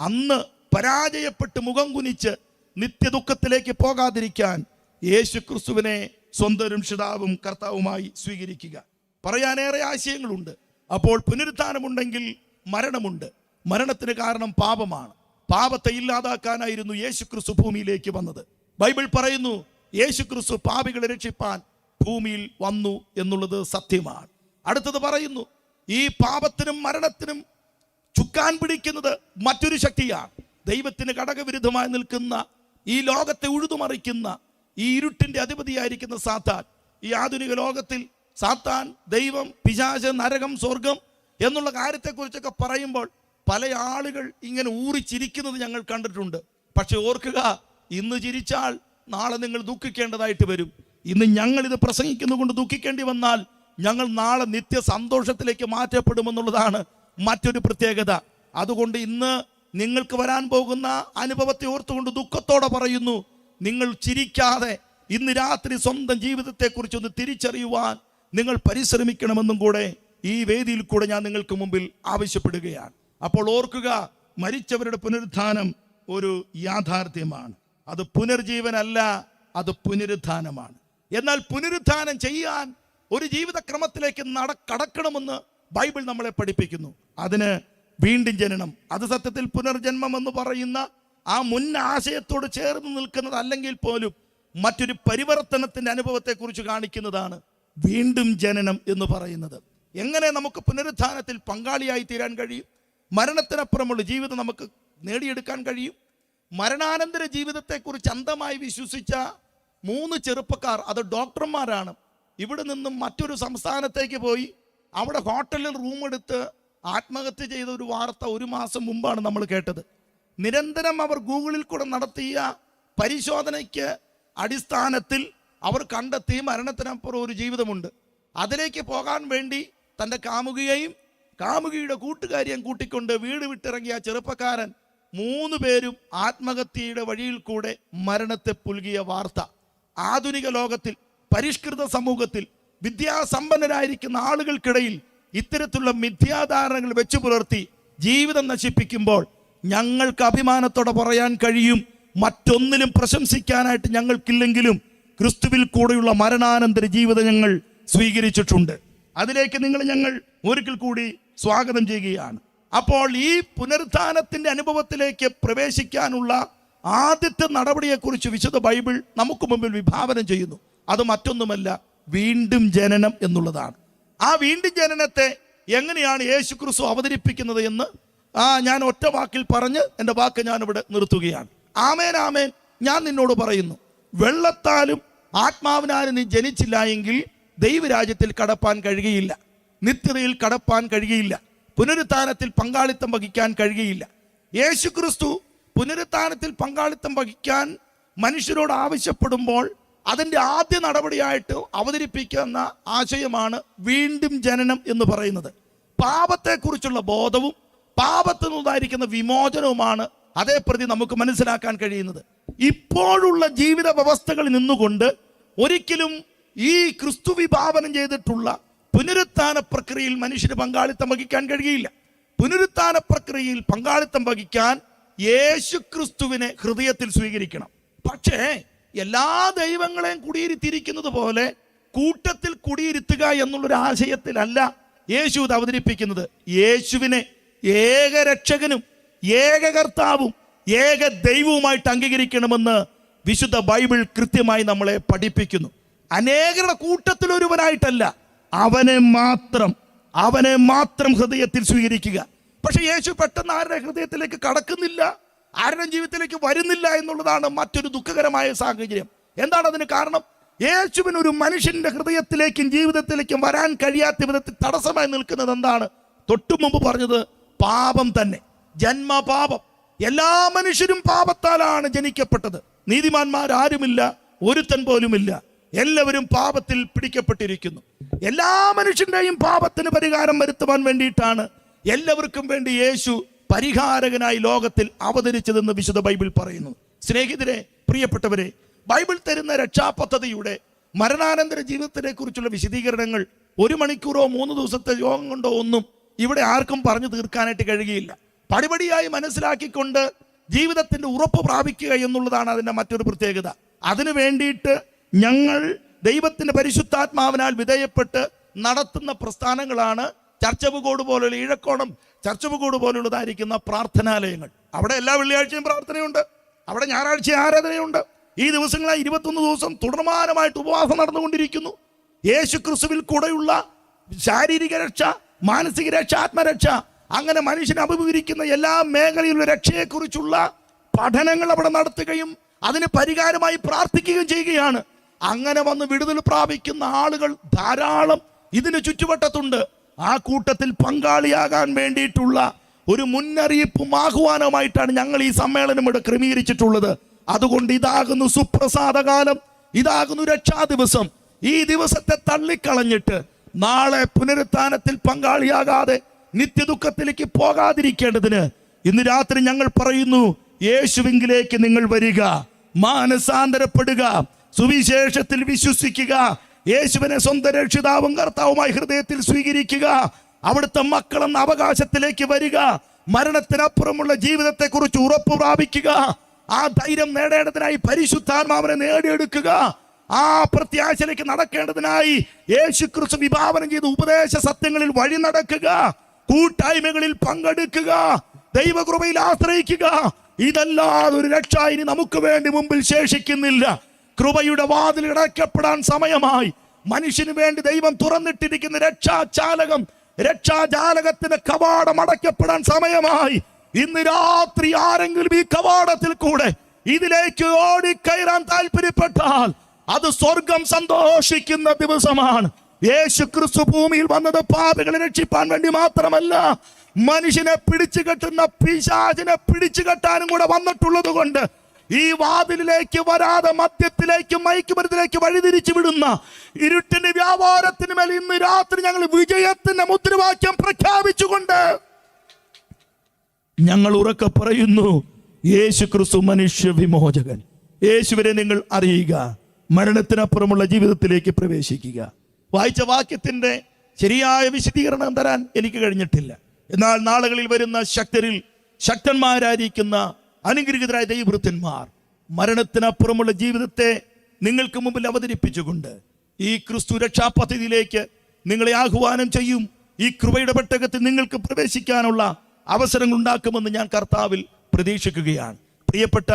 അന്ന് പരാജയപ്പെട്ട് മുഖം കുനിച്ച് നിത്യദുഃഖത്തിലേക്ക് പോകാതിരിക്കാൻ യേശു ക്രിസ്തുവിനെ സ്വന്തം രക്ഷിതാവും കർത്താവുമായി സ്വീകരിക്കുക. പറയാനേറെ ആശയങ്ങളുണ്ട്. അപ്പോൾ പുനരുത്ഥാനമുണ്ടെങ്കിൽ മരണമുണ്ട്. മരണത്തിന് കാരണം പാപമാണ്. പാപത്തെ ഇല്ലാതാക്കാനായിരുന്നു യേശു ക്രിസ്തു ഭൂമിയിലേക്ക് വന്നത്. ബൈബിൾ പറയുന്നു, യേശു ക്രിസ്തു പാപികളെ രക്ഷിപ്പാൻ ഭൂമിയിൽ വന്നു എന്നുള്ളത് സത്യമാണ്. അടുത്തത് പറയുന്നു, ഈ പാപത്തിനും മരണത്തിനും ചുക്കാൻ പിടിക്കുന്നത് മറ്റൊരു ശക്തിയാണ്. ദൈവത്തിന് ഘടകവിരുദ്ധമായി നിൽക്കുന്ന, ഈ ലോകത്തെ ഉഴുതുമറിക്കുന്ന, ഈ ഇരുട്ടിന്റെ അധിപതിയായിരിക്കുന്ന സാത്താൻ. ഈ ആധുനിക ലോകത്തിൽ സാത്താൻ, ദൈവം, പിശാച്, നരകം, സ്വർഗം എന്നുള്ള കാര്യത്തെക്കുറിച്ചൊക്കെ പറയുമ്പോൾ പല ആളുകൾ ഇങ്ങനെ ഊറിച്ചിരിക്കുന്നത് ഞങ്ങൾ കണ്ടിട്ടുണ്ട്. പക്ഷെ ഓർക്കുക, ഇന്ന് ചിരിച്ചാൽ നാളെ നിങ്ങൾ ദുഃഖിക്കേണ്ടതായിട്ട് വരും. ഇന്ന് ഞങ്ങളിത് പ്രസംഗിക്കുന്നതുകൊണ്ട് ദുഃഖിക്കേണ്ടി വന്നാൽ ഞങ്ങൾ നാളെ നിത്യ സന്തോഷത്തിലേക്ക് മാറ്റപ്പെടുമെന്നുള്ളതാണ് മറ്റൊരു പ്രത്യേകത. അതുകൊണ്ട് ഇന്ന് നിങ്ങൾക്ക് വരാൻ പോകുന്ന അനുഭവത്തെ ഓർത്തുകൊണ്ട് ദുഃഖത്തോടെ പറയുന്നു, നിങ്ങൾ ചിരിക്കാതെ ഇന്ന് രാത്രി സ്വന്തം ജീവിതത്തെക്കുറിച്ചൊന്ന് തിരിച്ചറിയുവാൻ നിങ്ങൾ പരിശ്രമിക്കണമെന്നും കൂടെ ഈ വേദിയിൽ കൂടെ ഞാൻ നിങ്ങൾക്ക് മുമ്പിൽ ആവശ്യപ്പെടുകയാണ്. അപ്പോൾ ഓർക്കുക, മരിച്ചവരുടെ പുനരുത്ഥാനം ഒരു യാഥാർത്ഥ്യമാണ്. അത് പുനർജീവനല്ല, അത് പുനരുത്ഥാനമാണ്. എന്നാൽ പുനരുത്ഥാനം ചെയ്യാൻ ഒരു ജീവിതക്രമത്തിലേക്ക് കടക്കണമെന്ന് ബൈബിൾ നമ്മളെ പഠിപ്പിക്കുന്നു. അതിന് വീണ്ടും ജനനം, അത് സത്യത്തിൽ പുനർജന്മം എന്ന് പറയുന്ന ആ മുൻ ആശയത്തോട് ചേർന്ന് നിൽക്കുന്നത് അല്ലെങ്കിൽ പോലും മറ്റൊരു പരിവർത്തനത്തിന്റെ അനുഭവത്തെക്കുറിച്ച് കാണിക്കുന്നതാണ് വീണ്ടും ജനനം എന്ന് പറയുന്നത്. എങ്ങനെ നമുക്ക് പുനരുത്ഥാനത്തിൽ പങ്കാളിയായി തീരാൻ കഴിയും? മരണത്തിനപ്പുറമുള്ള ജീവിതം നമുക്ക് നേടിയെടുക്കാൻ കഴിയും. മരണാനന്തര ജീവിതത്തെക്കുറിച്ച് അന്ധമായി വിശ്വസിച്ച 3 ചെറുപ്പക്കാർ, അത് ഡോക്ടർമാരാണ്, ഇവിടെ നിന്നും മറ്റൊരു സംസ്ഥാനത്തേക്ക് പോയി അവിടെ ഹോട്ടലിൽ റൂം എടുത്ത് ആത്മഹത്യ ചെയ്ത ഒരു വാർത്ത 1 മാസം മുമ്പാണ് നമ്മൾ കേട്ടത്. നിരന്തരം അവർ ഗൂഗിളിൽ കൂടെ നടത്തിയ പരിശോധനയ്ക്ക് അടിസ്ഥാനത്തിൽ അവർ കണ്ടെത്തി മരണത്തിനപ്പുറം ഒരു ജീവിതമുണ്ട്. അതിലേക്ക് പോകാൻ വേണ്ടി തൻ്റെ കാമുകിയെയും കാമുകിയുടെ കൂട്ടുകാരിയും കൂട്ടിക്കൊണ്ട് വീട് വിട്ടിറങ്ങിയ ചെറുപ്പക്കാരൻ 3 പേരും ആത്മഹത്യയുടെ വഴിയിൽ കൂടെ മരണത്തെ പുൽകിയ വാർത്ത. ആധുനിക ലോകത്തിൽ, പരിഷ്കൃത സമൂഹത്തിൽ, വിദ്യാസമ്പന്നരായിരിക്കുന്ന ആളുകൾക്കിടയിൽ ഇത്തരത്തിലുള്ള മിഥ്യാധാരണകൾ വെച്ചു പുലർത്തി ജീവിതം നശിപ്പിക്കുമ്പോൾ ഞങ്ങൾക്ക് അഭിമാനത്തോടെ പറയാൻ കഴിയും, മറ്റൊന്നിലും പ്രശംസിക്കാനായിട്ട് ഞങ്ങൾക്കില്ലെങ്കിലും ക്രിസ്തുവിൽ കൂടെയുള്ള മരണാനന്തര ജീവിതം ഞങ്ങൾ സ്വീകരിച്ചിട്ടുണ്ട്. അതിലേക്ക് ഞങ്ങൾ ഒരിക്കൽ കൂടി സ്വാഗതം ചെയ്യുകയാണ്. അപ്പോൾ ഈ പുനരുത്ഥാനത്തിന്റെ അനുഭവത്തിലേക്ക് പ്രവേശിക്കാനുള്ള ആദ്യത്തെ നടപടിയെക്കുറിച്ച് വിശുദ്ധ ബൈബിൾ നമുക്ക് മുമ്പിൽ വിഭാവനം ചെയ്യുന്നു. അത് മറ്റൊന്നുമല്ല, വീണ്ടും ജനനം എന്നുള്ളതാണ്. ആ വീണ്ടും ജനനത്തെ എങ്ങനെയാണ് യേശു ക്രിസ്തു അവതരിപ്പിക്കുന്നത് എന്ന് ഞാൻ ഒറ്റ വാക്കിൽ പറഞ്ഞ് എൻ്റെ വാക്ക് ഞാനിവിടെ നിർത്തുകയാണ്. ആമേൻ, ആമേൻ. ഞാൻ നിന്നോട് പറയുന്നു, വെള്ളത്താലും ആത്മാവിനാലും നീ ജനിച്ചില്ല എങ്കിൽ ദൈവരാജ്യത്തിൽ കടപ്പാൻ കഴിയുകയില്ല, നിത്യതയിൽ കടപ്പാൻ കഴിയുകയില്ല, പുനരുത്ഥാനത്തിൽ പങ്കാളിത്തം വഹിക്കാൻ കഴിയുകയില്ല. യേശു ക്രിസ്തു പുനരുത്ഥാനത്തിൽ പങ്കാളിത്തം വഹിക്കാൻ മനുഷ്യരോട് ആവശ്യപ്പെടുമ്പോൾ അതിൻ്റെ ആദ്യ നടപടിയായിട്ട് അവതരിപ്പിക്കുന്ന ആശയമാണ് വീണ്ടും ജനനം എന്ന് പറയുന്നത്. പാപത്തെക്കുറിച്ചുള്ള ബോധവും പാപത്തിൽ നിന്നുണ്ടായിരിക്കുന്ന വിമോചനവുമാണ് അതേപ്രതി നമുക്ക് മനസ്സിലാക്കാൻ കഴിയുന്നത്. ഇപ്പോഴുള്ള ജീവിത വ്യവസ്ഥകളിൽ നിന്നുകൊണ്ട് ഒരിക്കലും ഈ ക്രിസ്തു വിഭാവനം ചെയ്തിട്ടുള്ള പുനരുത്ഥാന പ്രക്രിയയിൽ മനുഷ്യന് പങ്കാളിത്തം വഹിക്കാൻ കഴിയില്ല. പുനരുത്ഥാന പ്രക്രിയയിൽ പങ്കാളിത്തം വഹിക്കാൻ യേശു ക്രിസ്തുവിനെ ഹൃദയത്തിൽ സ്വീകരിക്കണം. പക്ഷേ എല്ലാ ദൈവങ്ങളെയും കുടിയിരുത്തിയിരിക്കുന്നത് പോലെ കൂട്ടത്തിൽ കുടിയിരുത്തുക എന്നുള്ളൊരു ആശയത്തിലല്ല യേശു ഇത് അവതരിപ്പിക്കുന്നത്. യേശുവിനെ ഏകരക്ഷകനും ഏകകർത്താവും ഏക ദൈവവുമായിട്ട് അംഗീകരിക്കണമെന്ന് വിശുദ്ധ ബൈബിൾ കൃത്യമായി നമ്മളെ പഠിപ്പിക്കുന്നു. അനേകരുടെ കൂട്ടത്തിൽ ഒരുവനായിട്ടല്ല, അവനെ മാത്രം ഹൃദയത്തിൽ സ്വീകരിക്കുക. പക്ഷെ യേശു പെട്ടെന്ന് ആരുടെ ഹൃദയത്തിലേക്ക് കടക്കുന്നില്ല, ആരുടെ ജീവിതത്തിലേക്ക് വരുന്നില്ല എന്നുള്ളതാണ് മറ്റൊരു ദുഃഖകരമായ സാഹചര്യം. എന്താണ് അതിന് കാരണം? യേശുവിന് ഒരു മനുഷ്യന്റെ ഹൃദയത്തിലേക്കും ജീവിതത്തിലേക്കും വരാൻ കഴിയാത്ത വിധത്തിൽ തടസ്സമായി നിൽക്കുന്നത് എന്താണ്? തൊട്ടു മുമ്പ് പറഞ്ഞത് പാപം തന്നെ, ജന്മപാപം. എല്ലാ മനുഷ്യരും പാപത്താലാണ് ജനിക്കപ്പെട്ടത്. നീതിമാന്മാരാരുമില്ല, ഒരുത്തൻ പോലുമില്ല. എല്ലാവരും പാപത്തിൽ പിടിക്കപ്പെട്ടിരിക്കുന്നു. എല്ലാ മനുഷ്യന്റെയും പാപത്തിന് പരിഹാരം വരുത്തുവാൻ വേണ്ടിയിട്ടാണ് എല്ലാവർക്കും വേണ്ടി യേശു പരിഹാരകനായി ലോകത്തിൽ അവതരിച്ചതെന്ന് വിശുദ്ധ ബൈബിൾ പറയുന്നു. സ്നേഹിതരെ, പ്രിയപ്പെട്ടവരെ, ബൈബിൾ തരുന്ന രക്ഷാപദ്ധതിയുടെ മരണാനന്തര ജീവിതത്തിനെ കുറിച്ചുള്ള വിശദീകരണങ്ങൾ 1 മണിക്കൂറോ 3 ദിവസത്തെ യോഗം കൊണ്ടോ ഒന്നും ഇവിടെ ആർക്കും പറഞ്ഞു തീർക്കാനായിട്ട് കഴിയുകയില്ല. പടിപടിയായി മനസ്സിലാക്കിക്കൊണ്ട് ജീവിതത്തിന്റെ ഉറപ്പ് പ്രാപിക്കുക എന്നുള്ളതാണ് അതിൻ്റെ മറ്റൊരു പ്രത്യേകത. അതിനു വേണ്ടിയിട്ട് ഞങ്ങൾ ദൈവത്തിന്റെ പരിശുദ്ധാത്മാവിനാൽ വിധേയപ്പെട്ട് നടത്തുന്ന പ്രസ്ഥാനങ്ങളാണ് ചർച്ചപുകോട് പോലുള്ള ഈഴക്കോണം ചർച്ചപുകോട് പോലുള്ളതായിരിക്കുന്ന പ്രാർത്ഥനാലയങ്ങൾ. അവിടെ എല്ലാ വെള്ളിയാഴ്ചയും പ്രാർത്ഥനയുണ്ട്, അവിടെ ഞായറാഴ്ച ആരാധനയുണ്ട്. ഈ ദിവസങ്ങളായി 21 ദിവസം തുടർമാനമായിട്ട് ഉപവാസം നടന്നുകൊണ്ടിരിക്കുന്നു. യേശു ക്രിസ്തുവിൽ കൂടെയുള്ള ശാരീരിക രക്ഷ, മാനസിക രക്ഷ, ആത്മരക്ഷ, അങ്ങനെ മനുഷ്യനെ അഭിമുഖീകരിക്കുന്ന എല്ലാ മേഖലയിലുള്ള രക്ഷയെക്കുറിച്ചുള്ള പഠനങ്ങൾ അവിടെ നടത്തുകയും അതിന് പരിഹാരമായി പ്രാർത്ഥിക്കുകയും ചെയ്യുകയാണ്. അങ്ങനെ വന്ന് വിടുതൽ പ്രാപിക്കുന്ന ആളുകൾ ധാരാളം ഇതിന് ചുറ്റുവട്ടത്തുണ്ട്. ആ കൂട്ടത്തിൽ പങ്കാളിയാകാൻ വേണ്ടിയിട്ടുള്ള ഒരു മുന്നറിയിപ്പും ആഹ്വാനവുമായിട്ടാണ് ഞങ്ങൾ ഈ സമ്മേളനം ഇവിടെ ക്രമീകരിച്ചിട്ടുള്ളത്. അതുകൊണ്ട് ഇതാകുന്നു സുപ്രസാദകാലം, ഇതാകുന്നു രക്ഷാ ദിവസം. ഈ ദിവസത്തെ തള്ളിക്കളഞ്ഞിട്ട് നാളെ പുനരുത്ഥാനത്തിൽ പങ്കാളിയാകാതെ നിത്യദുഃഖത്തിലേക്ക് പോകാതിരിക്കേണ്ടതിന് ഇന്ന് രാത്രി ഞങ്ങൾ പറയുന്നു, യേശുവിങ്കിലേക്ക് നിങ്ങൾ വരിക, മാനസാന്തരപ്പെടുക, സുവിശേഷത്തിൽ വിശ്വസിക്കുക, യേശുവിനെ സ്വന്തം രക്ഷിതാവും കർത്താവുമായി ഹൃദയത്തിൽ സ്വീകരിക്കുക, അവിടുത്തെ മക്കളെന്ന അവകാശത്തിലേക്ക് വരിക, മരണത്തിനപ്പുറമുള്ള ജീവിതത്തെക്കുറിച്ച് ഉറപ്പ് പ്രാപിക്കുക, ആ ധൈര്യം നേടേണ്ടതിനായി പരിശുദ്ധാത്മാവിനെ നേടിയെടുക്കുക, ആ പ്രത്യാശയിലേക്ക് നടക്കേണ്ടതിനായി യേശുക്രിസ്തു വിഭാവനം ചെയ്ത ഉപദേശ സത്യങ്ങളിൽ വഴി നടക്കുക, കൂട്ടായ്മകളിൽ പങ്കെടുക്കുക, ദൈവകൃപയിൽ ആശ്രയിക്കുക. ഇതല്ലാതെ ഒരു രക്ഷ ഇനി നമുക്ക് വേണ്ടി മുമ്പിൽ ശേഷിക്കുന്നില്ല. കൃപയുടെ വാതിൽ അടയ്ക്കപ്പെടാൻ സമയമായി. മനുഷ്യന് വേണ്ടി ദൈവം തുറന്നിട്ടിരിക്കുന്ന രക്ഷാജാലകത്തിന്റെ കവാടം അടയ്ക്കപ്പെടാൻ സമയമായി. ഇന്ന് രാത്രി ആരെങ്കിലും ഈ കവാടത്തിൽ കൂടെ ഇതിലേക്ക് ഓടിക്കയറാൻ താല്പര്യപ്പെട്ടാൽ അത് സ്വർഗം സന്തോഷിക്കുന്ന ദിവസമാണ്. യേശുക്രിസ്തു ഭൂമിയിൽ വന്നത് പാപികളെ രക്ഷിപ്പാൻ വേണ്ടി മാത്രമല്ല, മനുഷ്യനെ പിടിച്ചു കെട്ടുന്ന പിശാചിനെ പിടിച്ചു കെട്ടാനും കൂടെ വന്നിട്ടുള്ളത് കൊണ്ട് ഈ വാതിലിലേക്ക് വരാതെ മദ്യത്തിലേക്കും മയക്കുമരുന്നിലേക്ക് വഴിതിരിച്ചു വിടുന്ന ഇരുട്ടിന്റെ വ്യാപാരത്തിന് മേൽ ഇന്ന് രാത്രി ഞങ്ങൾ വിജയത്തിന്റെ മുദ്രാവാക്യം പ്രഖ്യാപിച്ചുകൊണ്ട് ഞങ്ങൾ ഉറക്കെ പറയുന്നു, യേശുക്രിസ്തു മനുഷ്യ വിമോചകൻ. യേശുവിനെ നിങ്ങൾ അറിയുക, മരണത്തിനപ്പുറമുള്ള ജീവിതത്തിലേക്ക് പ്രവേശിക്കുക. വായിച്ച വാക്യത്തിന്റെ ശരിയായ വിശദീകരണം തരാൻ എനിക്ക് കഴിഞ്ഞിട്ടില്ല. എന്നാൽ നാളുകളിൽ വരുന്ന ശക്തരിൽ ശക്തന്മാരായിരിക്കുന്ന അനുഗ്രഹീതരായ ദൈവവൃത്തന്മാർ മരണത്തിനപ്പുറമുള്ള ജീവിതത്തെ നിങ്ങൾക്ക് മുമ്പിൽ അവതരിപ്പിച്ചുകൊണ്ട് ഈ ക്രിസ്തു രക്ഷാ പദ്ധതിയിലേക്ക് നിങ്ങളെ ആഹ്വാനം ചെയ്യും. ഈ കൃപയുടെ പെട്ടകത്തിൽ നിങ്ങൾക്ക് പ്രവേശിക്കാനുള്ള അവസരങ്ങൾ ഉണ്ടാക്കുമെന്ന് ഞാൻ കർത്താവിൽ പ്രതീക്ഷിക്കുകയാണ്. പ്രിയപ്പെട്ട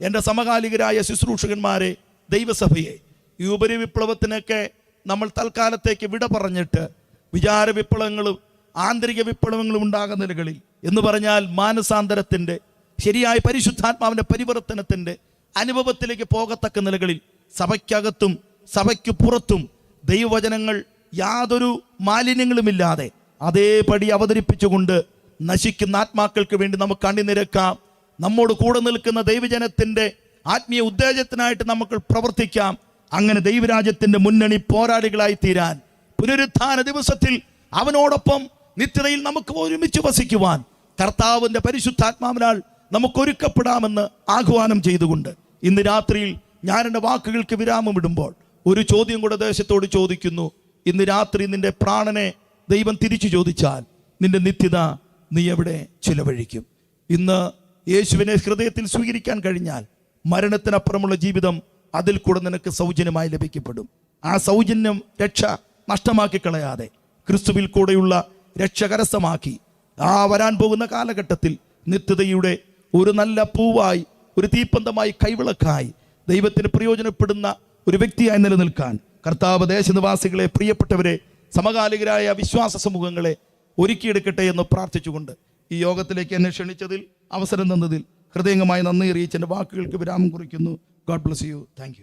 എൻ്റെ സമകാലികരായ ശുശ്രൂഷകന്മാരെ, ദൈവസഭയെ, ഈ ഉപരിവിപ്ലവത്തിനൊക്കെ നമ്മൾ തൽക്കാലത്തേക്ക് വിട പറഞ്ഞിട്ട് വിചാര വിപ്ലവങ്ങളും ആന്തരിക വിപ്ലവങ്ങളും ഉണ്ടാകുന്ന നിലകളിൽ എന്ന് പറഞ്ഞാൽ മാനസാന്തരത്തിൻ്റെ ശരിയായ പരിശുദ്ധാത്മാവിൻ്റെ പരിവർത്തനത്തിൻ്റെ അനുഭവത്തിലേക്ക് പോകത്തക്ക നിലകളിൽ സഭയ്ക്കകത്തും സഭയ്ക്ക് പുറത്തും ദൈവവചനങ്ങൾ യാതൊരു മാലിന്യങ്ങളുമില്ലാതെ അതേപടി അവതരിപ്പിച്ചുകൊണ്ട് നശിക്കുന്ന ആത്മാക്കൾക്ക് വേണ്ടി നമുക്ക് അണിനിരക്കാം. നമ്മോട് കൂടെ നിൽക്കുന്ന ദൈവജനത്തിൻ്റെ ആത്മീയ ഉത്തേജനത്തിനായിട്ട് നമുക്ക് പ്രവർത്തിക്കാം. അങ്ങനെ ദൈവരാജ്യത്തിൻ്റെ മുന്നണി പോരാളികളായി തീരാൻ പുനരുത്ഥാന ദിവസത്തിൽ അവനോടൊപ്പം നിത്യതയിൽ നമുക്ക് ഒരുമിച്ച് വസിക്കുവാൻ കർത്താവിൻ്റെ പരിശുദ്ധാത്മാവിനാൽ നമുക്കൊരുക്കപ്പെടാമെന്ന് ആഹ്വാനം ചെയ്തുകൊണ്ട് ഇന്ന് രാത്രിയിൽ ഞാൻ എൻ്റെ വാക്കുകൾക്ക് വിരാമമിടുമ്പോൾ ഒരു ചോദ്യം കൂടെ ദേശത്തോട് ചോദിക്കുന്നു. ഇന്ന് രാത്രി നിന്റെ പ്രാണനെ ദൈവം തിരിച്ചു ചോദിച്ചാൽ നിന്റെ നിത്യത നീ എവിടെ ചിലവഴിക്കും? ഇന്ന് യേശുവിനെ ഹൃദയത്തിൽ സ്വീകരിക്കാൻ കഴിഞ്ഞാൽ മരണത്തിനപ്പുറമുള്ള ജീവിതം അതിൽ കൂടെ നിനക്ക് സൗജന്യമായി ലഭിക്കപ്പെടും. ആ സൗജന്യം രക്ഷ നഷ്ടമാക്കി കളയാതെ ക്രിസ്തുവിൽ കൂടെയുള്ള രക്ഷ കരസ്ഥമാക്കി ആ വരാൻ പോകുന്ന കാലഘട്ടത്തിൽ നിത്യതയുടെ ഒരു നല്ല പൂവായി, ഒരു തീപ്പന്തമായി, കൈവിളക്കായി ദൈവത്തിന് പ്രയോജനപ്പെടുന്ന ഒരു വ്യക്തിയായി നിലനിൽക്കാൻ കർത്താവ് ദേശനിവാസികളെ, പ്രിയപ്പെട്ടവരെ, സമകാലികരായ വിശ്വാസ സമൂഹങ്ങളെ ഒരുക്കിയെടുക്കട്ടെ എന്ന് പ്രാർത്ഥിച്ചുകൊണ്ട് ഈ യോഗത്തിലേക്ക് എന്നെ ക്ഷണിച്ചതിൽ, അവസരം തന്നതിൽ ഹൃദയംഗമായി നന്ദി അറിയിച്ച് എൻ്റെ വാക്കുകൾക്ക് വിരാമം കുറിക്കുന്നു. God bless you. Thank you.